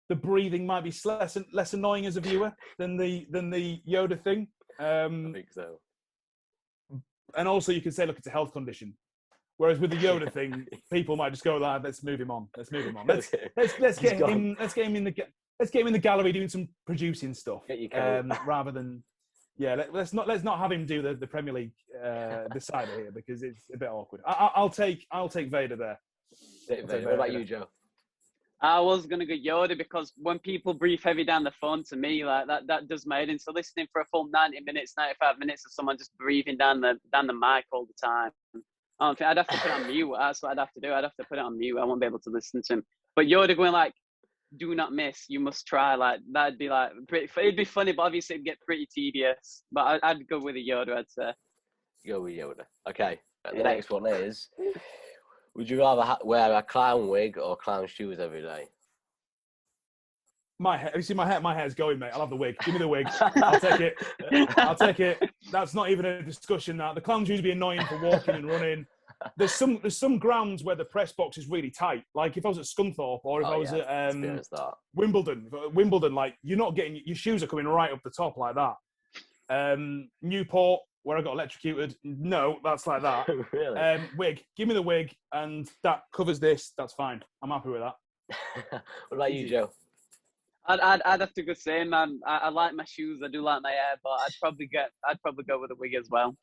the breathing might be less annoying as a viewer than the Yoda thing. I think so. And also, you can say, look, it's a health condition. Whereas with the Yoda thing, people might just go, let's move him on. Let's get him in the gallery doing some producing stuff. Rather than, let's not have him do the Premier League decider here because it's a bit awkward. I'll take Vader there. What about you, Joe? I was going to go Yoda because when people breathe heavy down the phone to me, like that does my head in. So listening for a full 90 minutes, 95 minutes of someone just breathing down the mic all the time, I'd have to put it on mute. That's what I'd have to do. I'd have to put it on mute. I won't be able to listen to him. But Yoda going like, do not miss, you must try. Like, that'd be like, it'd be funny, but obviously it'd get pretty tedious. But I'd go with a Yoda, I'd say. Go with Yoda. Okay. The next one is, would you rather wear a clown wig or clown shoes every day? My hair, you see my hair's going, mate. I'll have the wig. Give me the wig. I'll take it. That's not even a discussion now. The clown shoes would be annoying for walking and running. There's some grounds where the press box is really tight. Like if I was at Scunthorpe or if I was at Wimbledon, like you're not getting, your shoes are coming right up the top like that. Newport, where I got electrocuted, no, that's like that. Really? Wig, give me the wig, and that covers this. That's fine. I'm happy with that. What about you, Joe? I'd have to go same, man. I like my shoes. I do like my hair, but I'd probably go with a wig as well.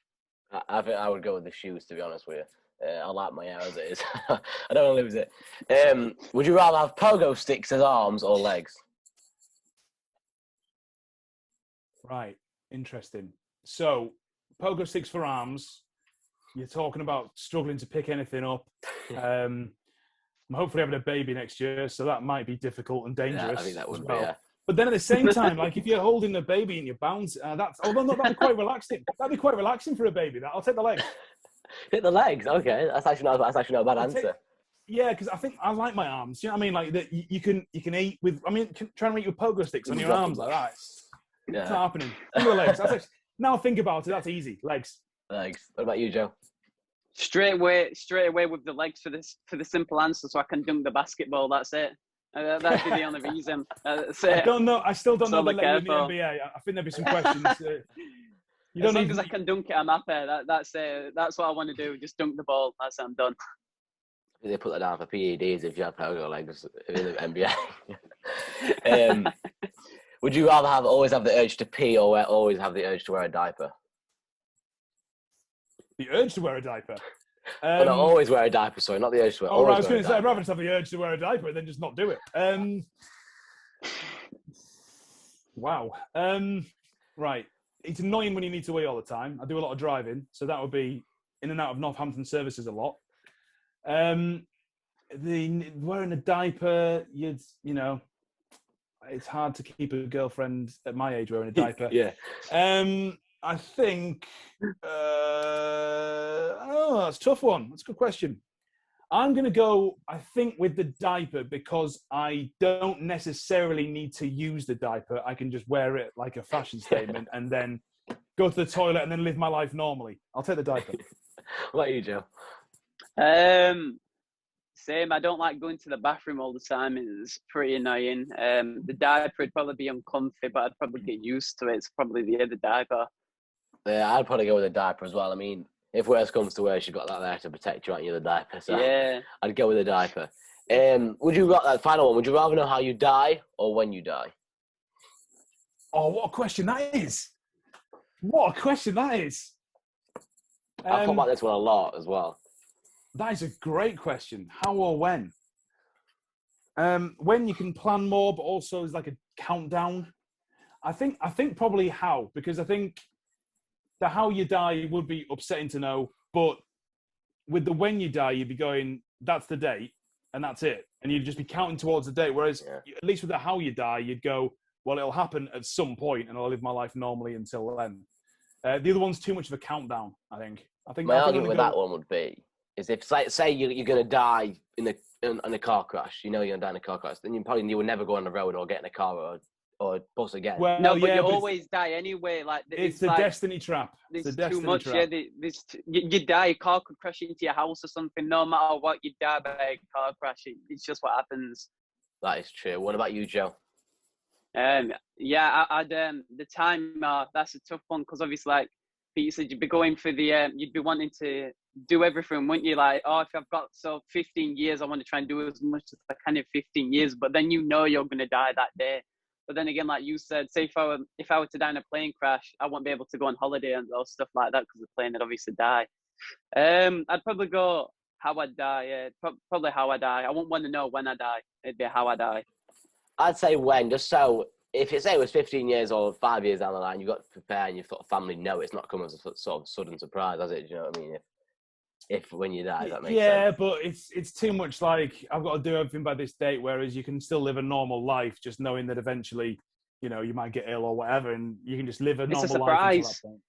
I think I would go with the shoes, to be honest with you. I like my hair as it is. I don't want to lose it. Would you rather have pogo sticks as arms or legs? Right. Interesting. So, pogo sticks for arms. You're talking about struggling to pick anything up. I'm hopefully having a baby next year, so that might be difficult and dangerous. Yeah, I think that would be, But then at the same time, like if you're holding the baby and you're bound, that'd be quite relaxing. That'd be quite relaxing for a baby. I'll take the legs. Hit the legs. Okay, that's actually not a bad answer. Yeah, because I think I like my arms. You know what I mean? Like that, you can eat with. I mean, trying to eat with pogo sticks on your arms like that. It's not happening. Think of the legs. That's now think about it. That's easy. Legs. What about you, Joe? Straight away with the legs for the simple answer, so I can dunk the basketball. That's it. That'd be the only reason. I don't know. I still don't know the level in the careful. NBA. I think there'd be some questions. As long as I can dunk it, I'm happy. That's what I want to do. Just dunk the ball. That's it, I'm done. They put that down for PEDs if you have pogo legs in the NBA. Would you rather always have the urge to pee or always have the urge to wear a diaper? The urge to wear a diaper. Well, not always wear a diaper, sorry, not the urge to wear. I was going to say, I'd rather just have the urge to wear a diaper than just not do it. Wow. Right. It's annoying when you need to wee all the time. I do a lot of driving, so that would be in and out of Northampton services a lot. Wearing a diaper, you know, it's hard to keep a girlfriend at my age wearing a diaper. Yeah. I think. That's a tough one. That's a good question. I'm going to go, I think, with the diaper because I don't necessarily need to use the diaper. I can just wear it like a fashion statement and then go to the toilet and then live my life normally. I'll take the diaper. What about you, Joe? Same. I don't like going to the bathroom all the time. It's pretty annoying. The diaper would probably be uncomfy, but I'd probably get used to it. It's probably the diaper. Yeah, I'd probably go with a diaper as well. I mean, if worse comes to worse, you've got that there to protect you, aren't you, the diaper? So yeah. I'd go with a diaper. Would you that final one? Would you rather know how you die or when you die? Oh, what a question that is! What a question that is! I've thought about this one a lot as well. That is a great question. How or when? When you can plan more, but also is like a countdown. I think probably how, because I think the how you die would be upsetting to know, but with the when you die, you'd be going, that's the date, and that's it. And you'd just be counting towards the date. Whereas, at least with the how you die, you'd go, well, it'll happen at some point, and I'll live my life normally until then. The other one's too much of a countdown, I think. My argument with that one would be, is if, say you're going to die in a car crash, you know you're going to die in a car crash, then you would never go on the road or get in a car or bus again. Well, no, but you always die anyway. Like it's the destiny trap. There's too much. Trap. Yeah, you die. A car could crash into your house or something. No matter what, you die by a car crash. It's just what happens. That is true. What about you, Joe? I'd the time. That's a tough one because obviously, like Pete said, you'd be going for the. You'd be wanting to do everything, wouldn't you? Like, if I've got 15 years, I want to try and do as much as I can in 15 years. But then you know you're going to die that day. But then again, like you said, say if I were to die in a plane crash, I won't be able to go on holiday and all stuff like that because the plane would obviously die. I'd probably go how I die. Yeah, probably how I die. I won't want to know when I die. It'd be how I die. I'd say when, just so if it was 15 years or 5 years down the line, you've got to prepare and you've got family know it's not coming as a sort of sudden surprise, has it? Do you know what I mean? If when you die, that makes sense. Yeah, but it's too much like I've got to do everything by this date, whereas you can still live a normal life, just knowing that eventually, you know, you might get ill or whatever, and you can just live a normal life until that point.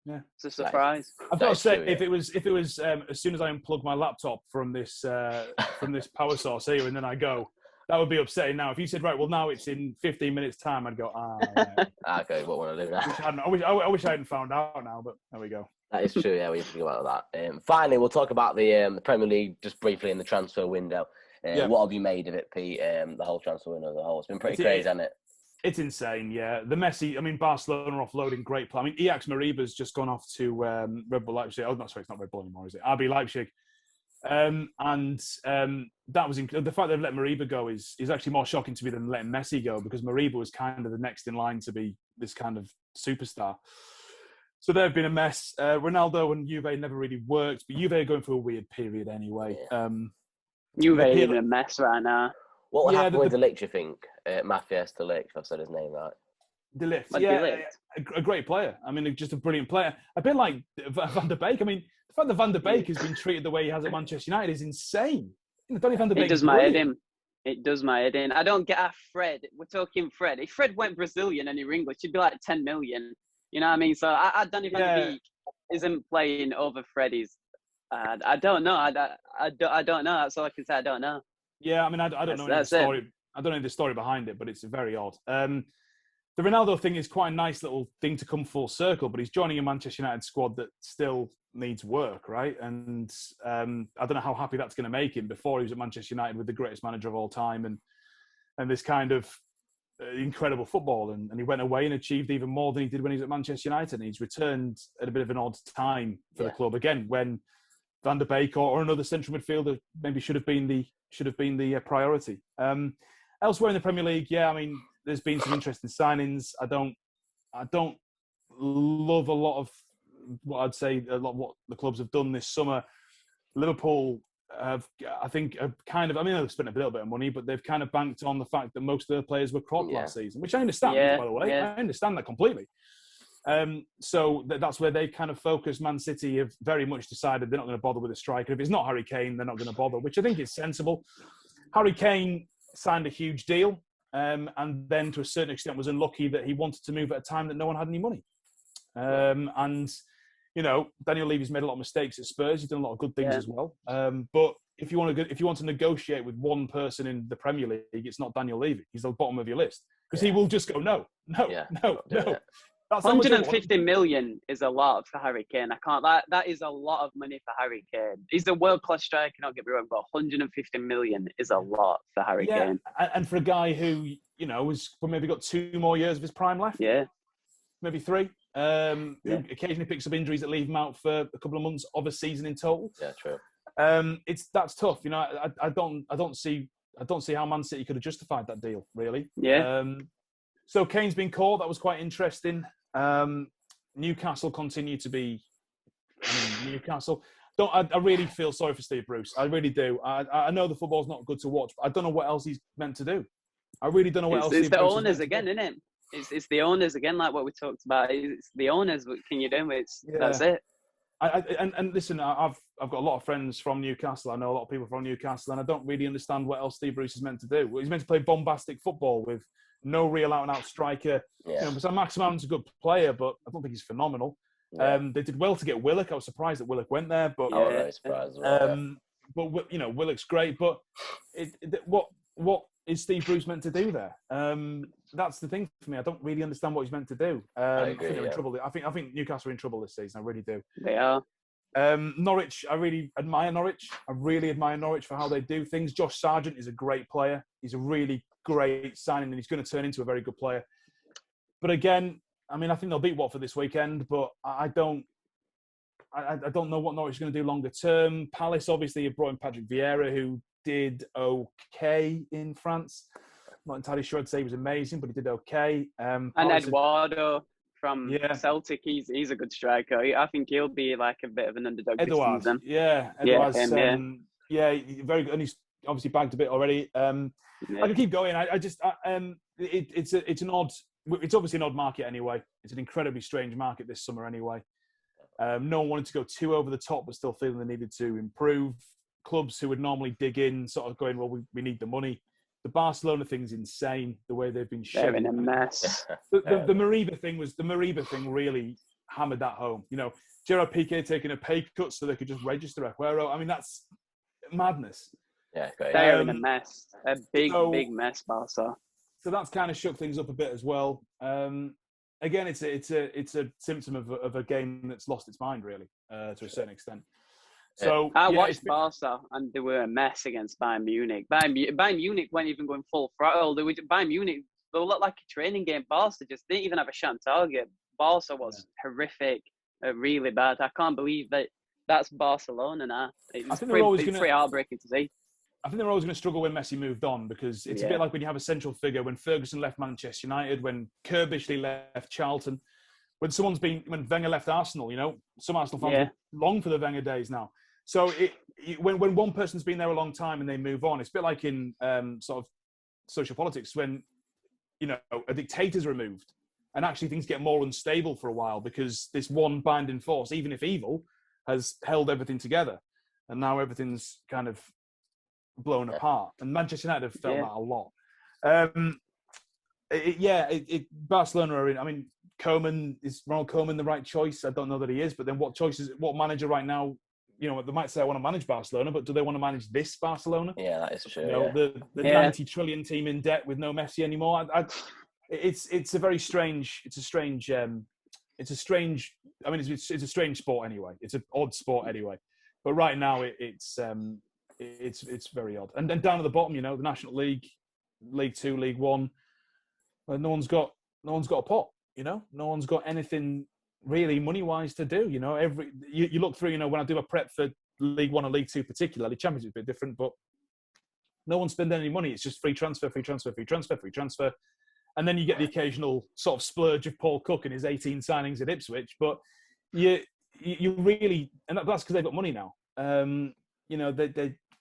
Yeah, it's a surprise. I've got to say, if it was as soon as I unplug my laptop from this power source here, and then I go, that would be upsetting. Now, if you said, right, well, now it's in 15 minutes' time, I'd go, right. Okay, what want to do now? I wish I hadn't found out now, but there we go. That is true, yeah, we think about that. Finally, we'll talk about the Premier League just briefly in the transfer window. What have you made of it, Pete? The whole transfer window as a whole. It's been pretty crazy, hasn't it? It's insane, yeah. The Messi, I mean, Barcelona are offloading great play. I mean, Ajax Mariba's just gone off to Red Bull Leipzig. Oh, no, sorry, it's not Red Bull anymore, is it? RB Leipzig. That was the fact they've let Mariba go is actually more shocking to me than letting Messi go, because Mariba was kind of the next in line to be this kind of superstar. So they've been a mess. Ronaldo and Juve never really worked, but Juve are going through a weird period anyway. Juve are in a mess right now. What would happen with De Ligt, you think? Matthias De Ligt, if I've said his name right. De Ligt, a great player. I mean, just a brilliant player. A bit like Van der Beek. I mean, the fact that Van der Beek has been treated the way he has at Manchester United is insane. Donny Van der Beek. It does my head in. It does my head in. I don't get Fred. We're talking Fred. If Fred went Brazilian and he were English, he'd be like 10 million. You know what I mean? So Donny Van der Beek isn't playing over Freddy's. I don't know. I don't know. That's all I can say. I don't know. Yeah, I mean, I don't know the story. I don't know the story behind it, but it's very odd. The Ronaldo thing is quite a nice little thing to come full circle, but he's joining a Manchester United squad that still needs work, right? And I don't know how happy that's going to make him. Before he was at Manchester United with the greatest manager of all time and this kind of incredible football, and he went away and achieved even more than he did when he was at Manchester United. And he's returned at a bit of an odd time for the club again, when Van der Beek or another central midfielder maybe should have been the priority. Elsewhere in the Premier League, I mean, there's been some interesting signings. I don't love a lot of what what the clubs have done this summer. Liverpool have kind of, I mean, they've spent a little bit of money, but they've kind of banked on the fact that most of their players were cropped last season, which I understand, by the way. I understand that completely. So that's where they kind of focus. Man City have very much decided they're not going to bother with a striker. If it's not Harry Kane, they're not going to bother, which I think is sensible. Harry Kane signed a huge deal, and then to a certain extent was unlucky that he wanted to move at a time that no one had any money. And you know, Daniel Levy's made a lot of mistakes at Spurs. He's done a lot of good things as well. But if you want to negotiate with one person in the Premier League, it's not Daniel Levy. He's at the bottom of your list because he will just go no. That's 150 million is a lot for Harry Kane. That is a lot of money for Harry Kane. He's a world-class striker, don't get me wrong, but 150 million is a lot for Harry Kane. And for a guy who, you know, has maybe got 2 more years of his prime left. Yeah. Maybe 3. Who occasionally picks up injuries that leave him out for a couple of months of a season in total. Yeah, true. That's tough. You know, I don't see how Man City could have justified that deal, really. Yeah. So Kane's been called. That was quite interesting. Newcastle continue to be. I mean, Newcastle. I really feel sorry for Steve Bruce. I really do. I know the football's not good to watch, but I don't know what else he's meant to do. I really don't know what else. It's the owners again, isn't it? It's the owners again, like what we talked about. It's the owners. What can you do? That's it. And listen, I've got a lot of friends from Newcastle. I know a lot of people from Newcastle, and I don't really understand what else Steve Bruce is meant to do. He's meant to play bombastic football with no real out-and-out striker. You know, so Max Mount's a good player, but I don't think he's phenomenal. They did well to get Willock. I was surprised that Willock went there, but but you know, Willock's great. But what is Steve Bruce meant to do there? That's the thing for me. I don't really understand what he's meant to do. I think they're in trouble. I think Newcastle are in trouble this season. I really do. They are. Norwich, I really admire Norwich. I really admire Norwich for how they do things. Josh Sargent is a great player. He's a really great signing, and he's going to turn into a very good player. But again, I mean, I think they'll beat Watford this weekend, but I don't know what Norwich is going to do longer term. Palace obviously have brought in Patrick Vieira, who did okay in France. I'm not entirely sure I'd say he was amazing, but he did okay. And Eduardo from Celtic, he's a good striker. I think he'll be like a bit of an underdog this season. Eduard's, very good, and he's obviously bagged a bit already. I can keep going. It's obviously an odd market anyway. It's an incredibly strange market this summer anyway. No one wanted to go too over the top, but still feeling they needed to improve. Clubs who would normally dig in, sort of going, well, we need the money. The Barcelona thing's insane, the way they've been They're in a mess. The Mariba thing really hammered that home. You know, Gerard Piqué taking a pay cut so they could just register Aguero. I mean, that's madness. Yeah, great. They're in a mess. A big mess, Barca. So that's kind of shook things up a bit as well. Again, it's a symptom of a game that's lost its mind, really, to a certain extent. So I watched Barca, and they were a mess against Bayern Munich. Bayern Munich weren't even going full throttle. Bayern Munich, they looked like a training game. Barca just didn't even have a shot on target. Barca was horrific, really bad. I can't believe that's Barcelona now. It's pretty heartbreaking to see. I think they're always going to struggle when Messi moved on, because it's a bit like when you have a central figure. When Ferguson left Manchester United, when Kirbishley left Charlton, when Wenger left Arsenal. You know, some Arsenal fans long for the Wenger days now. So when one person's been there a long time and they move on, it's a bit like in sort of social politics when, you know, a dictator's removed and actually things get more unstable for a while because this one binding force, even if evil, has held everything together. And now everything's kind of blown apart. And Manchester United have felt that a lot. Barcelona are in. I mean, Ronald Koeman the right choice? I don't know that he is. But then what manager right now they might say I want to manage Barcelona, but do they want to manage this Barcelona? Yeah, that is true. The 90 trillion team in debt with no Messi anymore. It's a strange sport anyway. It's an odd sport anyway. But right now it's very odd. And then down at the bottom, the National League, League Two, League One, no one's got a pot. No one's got anything really money-wise to do. You look through. When I do a prep for League One and League Two, particularly Championship's a bit different, but no one's spending any money. It's just free transfer. And then you get the occasional sort of splurge of Paul Cook and his 18 signings at Ipswich. But you really, and that's because they've got money now.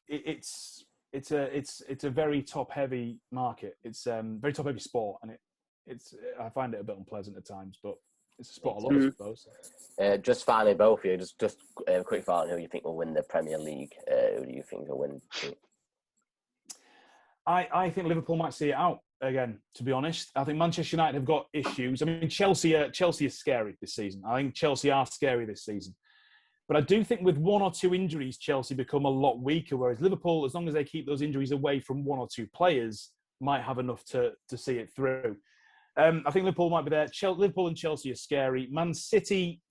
It's a very top-heavy market. It's very top-heavy sport, and I find it a bit unpleasant at times. But it's a sport I love, I suppose. Just finally, both of you, just a quick thought on who you think will win the Premier League. Who do you think will win? I think Liverpool might see it out again, to be honest. I think Manchester United have got issues. I mean, Chelsea is scary this season. I think Chelsea are scary this season. But I do think with one or two injuries, Chelsea become a lot weaker, whereas Liverpool, as long as they keep those injuries away from one or two players, might have enough to see it through. I think Liverpool might be there. Liverpool and Chelsea are scary. Man City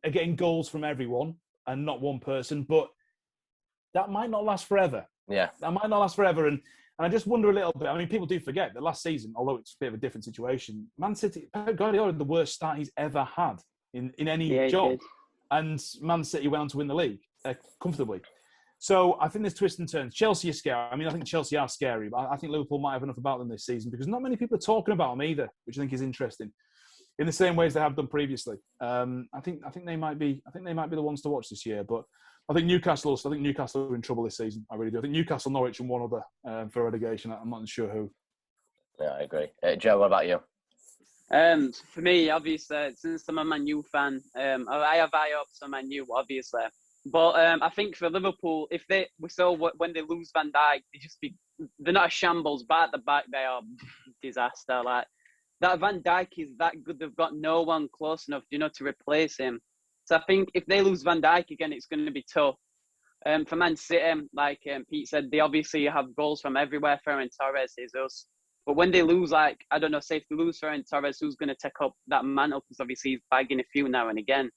are getting goals from everyone and not one person, but that might not last forever. Yeah. That might not last forever. And I just wonder a little bit. I mean, people do forget that last season, although it's a bit of a different situation, Man City, Pep Guardiola had the worst start he's ever had in any job. And Man City went on to win the league comfortably. So I think there's twists and turns. Chelsea are scary. I mean, I think Chelsea are scary, but I think Liverpool might have enough about them this season because not many people are talking about them either, which I think is interesting. In the same ways they have done previously. I think they might be the ones to watch this year. But I think Newcastle are in trouble this season. I really do. I think Newcastle, Norwich, and one other for relegation. I'm not sure who. Yeah, I agree. Joe, what about you? For me, obviously, since I'm a Man U fan, I have high hopes on Man U, obviously. But I think for Liverpool, when they lose Van Dijk, they're not a shambles, but at the back they are disaster. Like that Van Dijk is that good, they've got no one close enough, to replace him. So I think if they lose Van Dijk again, it's going to be tough. For Man City, like Pete said, they obviously have goals from everywhere. Ferran Torres, Jesus. But when they lose, say if they lose Ferran Torres, who's going to take up that mantle? Because obviously he's bagging a few now and again.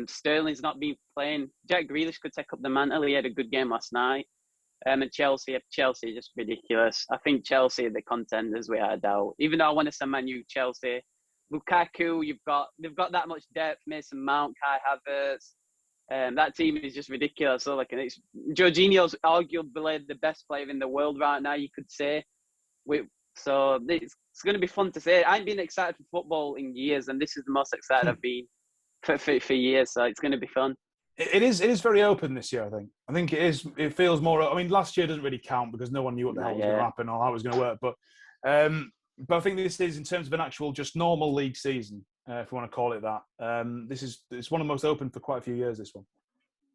Sterling's not been playing. Jack Grealish could take up the mantle. He had a good game last night. And Chelsea just ridiculous. I think Chelsea are the contenders without a doubt. Even though I want to say Man U, Chelsea. Lukaku, they've got that much depth. Mason Mount, Kai Havertz. That team is just ridiculous. So Jorginho's arguably the best player in the world right now, you could say. So it's going to be fun to say. I ain't been excited for football in years, and this is the most excited I've been for years. So it's going to be fun. It is very open this year, I think. I think it is. It feels more. I mean, last year doesn't really count because no one knew what the hell was going to happen or how it was going to work. But I think this is, in terms of an actual just normal league season, if you want to call it that. It's one of the most open for quite a few years. This one.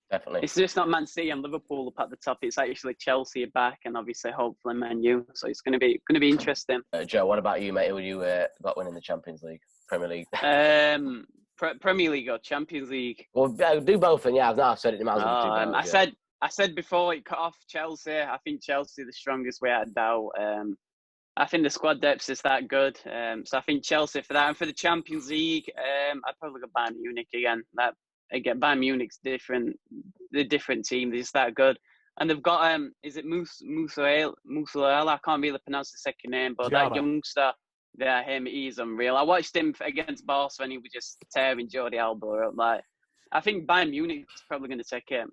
Definitely. It's just not Man City and Liverpool up at the top. It's actually Chelsea back, and obviously, hopefully, Man U. So it's going to be interesting. Joe, what about you, mate? Who you got winning the Champions League, Premier League? Premier League or Champions League? Well, do both, and I've said it. I said before it cut off Chelsea. I think Chelsea are the strongest without a doubt. I think the squad depth is that good. So I think Chelsea for that, and for the Champions League, I'd probably go Bayern Munich again. Bayern Munich's different. They're a different team. They're just that good. And they've got is it Musiala? I can't really pronounce the second name, but that youngster, he's unreal. I watched him against Barca and he was just tearing Jordi Alba up. I think Bayern Munich's probably going to take him.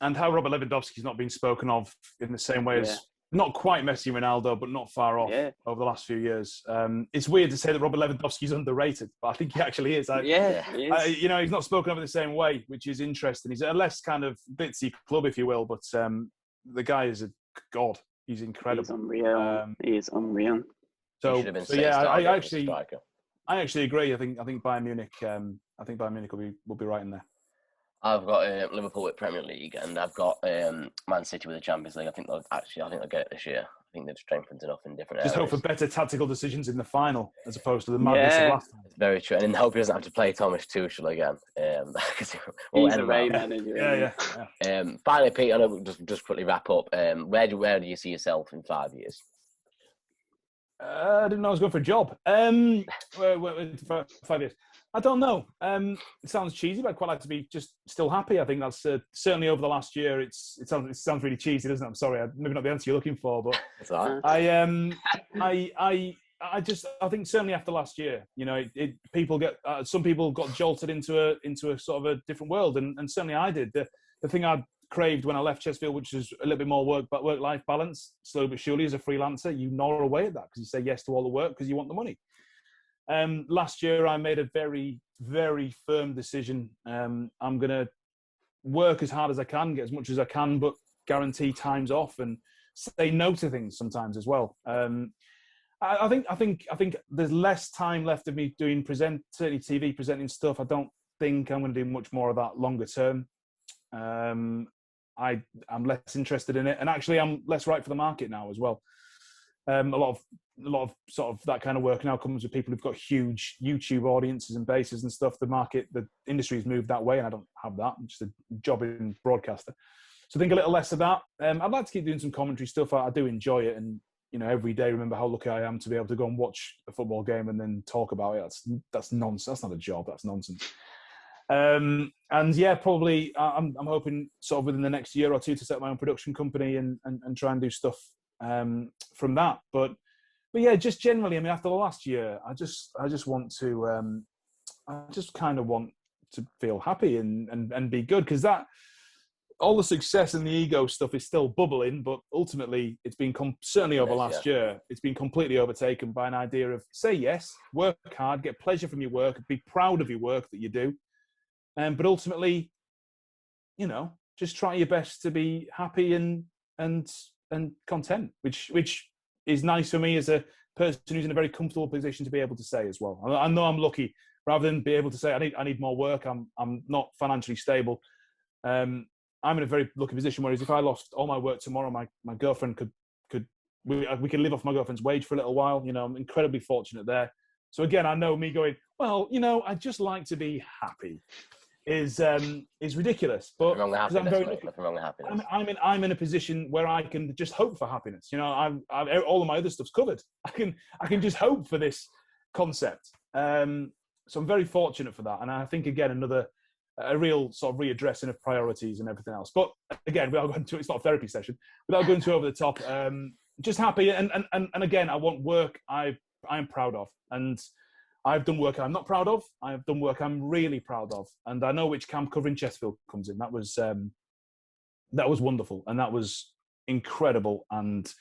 And how Robert Lewandowski's not been spoken of in the same way as not quite Messi and Ronaldo, but not far off over the last few years. It's weird to say that Robert Lewandowski's underrated, but I think he actually is. He is. He's not spoken of in the same way, which is interesting. He's a less kind of bitsy club, if you will, but the guy is a god. He's incredible. He's unreal. He is unreal. I actually agree. I think Bayern Munich. I think Bayern Munich will be right in there. I've got Liverpool with Premier League, and I've got Man City with the Champions League. I think they'll get it this year. think they've strengthened enough in different Just areas. hope for better tactical decisions in the final as opposed to the madness of last time. It's very true. And then hope he doesn't have to play Thomas Tuchel again. He's a great manager. Yeah. Finally, Pete, I know just quickly wrap up. Where do you see yourself in 5 years? I didn't know I was going for a job. 5 years. I don't know. It sounds cheesy, but I'd quite like to be just still happy. I think that's certainly over the last year. It sounds really cheesy, doesn't it? I'm sorry, maybe not the answer you're looking for, but it's all right. I think certainly after last year, you know, some people got jolted into a sort of a different world, and certainly I did. The thing I craved when I left Chesterfield, which is a little bit more work-life balance, slowly but surely as a freelancer, you gnaw away at that because you say yes to all the work because you want the money. Last year, I made a very, very firm decision. I'm going to work as hard as I can, get as much as I can, but guarantee times off and say no to things sometimes as well. I think there's less time left of me doing certainly TV presenting stuff. I don't think I'm going to do much more of that longer term. I'm less interested in it, and actually, I'm less right for the market now as well. A lot of sort of that kind of work now comes with people who've got huge YouTube audiences and bases and stuff. The industry's moved that way, and I don't have that. I'm just a jobbing broadcaster. So I think a little less of that. I'd like to keep doing some commentary stuff. I do enjoy it, and you know, every day remember how lucky I am to be able to go and watch a football game and then talk about it. That's nonsense. That's not a job. That's nonsense. And yeah, probably I'm hoping sort of within the next year or two to set my own production company and try and do stuff from that. But yeah, just generally, I mean, after the last year, I just want to I just kind of want to feel happy and be good, because that all the success and the ego stuff is still bubbling, but ultimately it's been certainly over last year, it's been completely overtaken by an idea of say yes, work hard, get pleasure from your work, be proud of your work that you do. But ultimately, you know, just try your best to be happy and content, which is nice for me as a person who's in a very comfortable position to be able to say as well. I know I'm lucky. Rather than be able to say I need more work, I'm not financially stable. I'm in a very lucky position. Whereas if I lost all my work tomorrow, my girlfriend we can live off my girlfriend's wage for a little while. You know, I'm incredibly fortunate there. So again, I know me going, well, you know, I'd just like to be happy. Is ridiculous, but because I'm very lucky, I'm in a position where I can just hope for happiness. You know, I've all of my other stuff's covered. I can just hope for this concept. So I'm very fortunate for that, and I think again a real sort of readdressing of priorities and everything else. But again, without going to it's not a therapy session. Without going too over the top, just happy and again, I want work I'm proud of, and I've done work I'm not proud of. I've done work I'm really proud of, and I know which camp covering Chesterfield comes in. That was wonderful, and that was incredible. And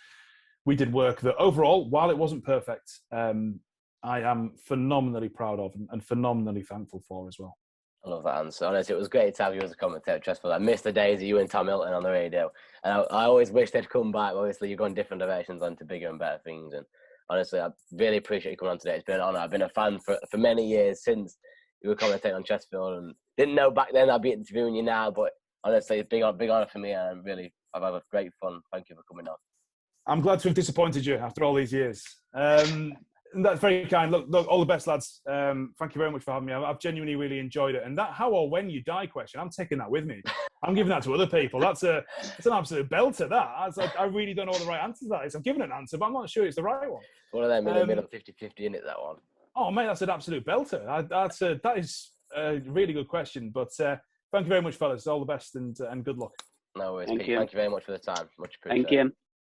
we did work that overall, while it wasn't perfect, I am phenomenally proud of and phenomenally thankful for as well. I love that answer. Honestly, it was great to have you as a commentator at Chesterfield. I missed the days of you and Tom Hilton on the radio, and I always wish they'd come back. Obviously, you've gone different directions onto bigger and better things, and honestly, I really appreciate you coming on today. It's been an honour. I've been a fan for many years since you were commentating on Chesterfield, and didn't know back then I'd be interviewing you now. But honestly, it's a big honour for me, and I've had great fun. Thank you for coming on. I'm glad to have disappointed you after all these years. That's very kind. Look, all the best, lads. Thank you very much for having me. I've genuinely really enjoyed it. And that how or when you die question, I'm taking that with me. I'm giving that to other people. That's an absolute belter, that. I really don't know what the right answer to that is. I'm giving an answer, but I'm not sure it's the right one. One of them in the middle, 50-50 in it, that one. Oh, mate, that's an absolute belter. That is a really good question. But thank you very much, fellas. All the best and good luck. No worries, Pete. Thank you very much for the time. Much appreciated. Thank you.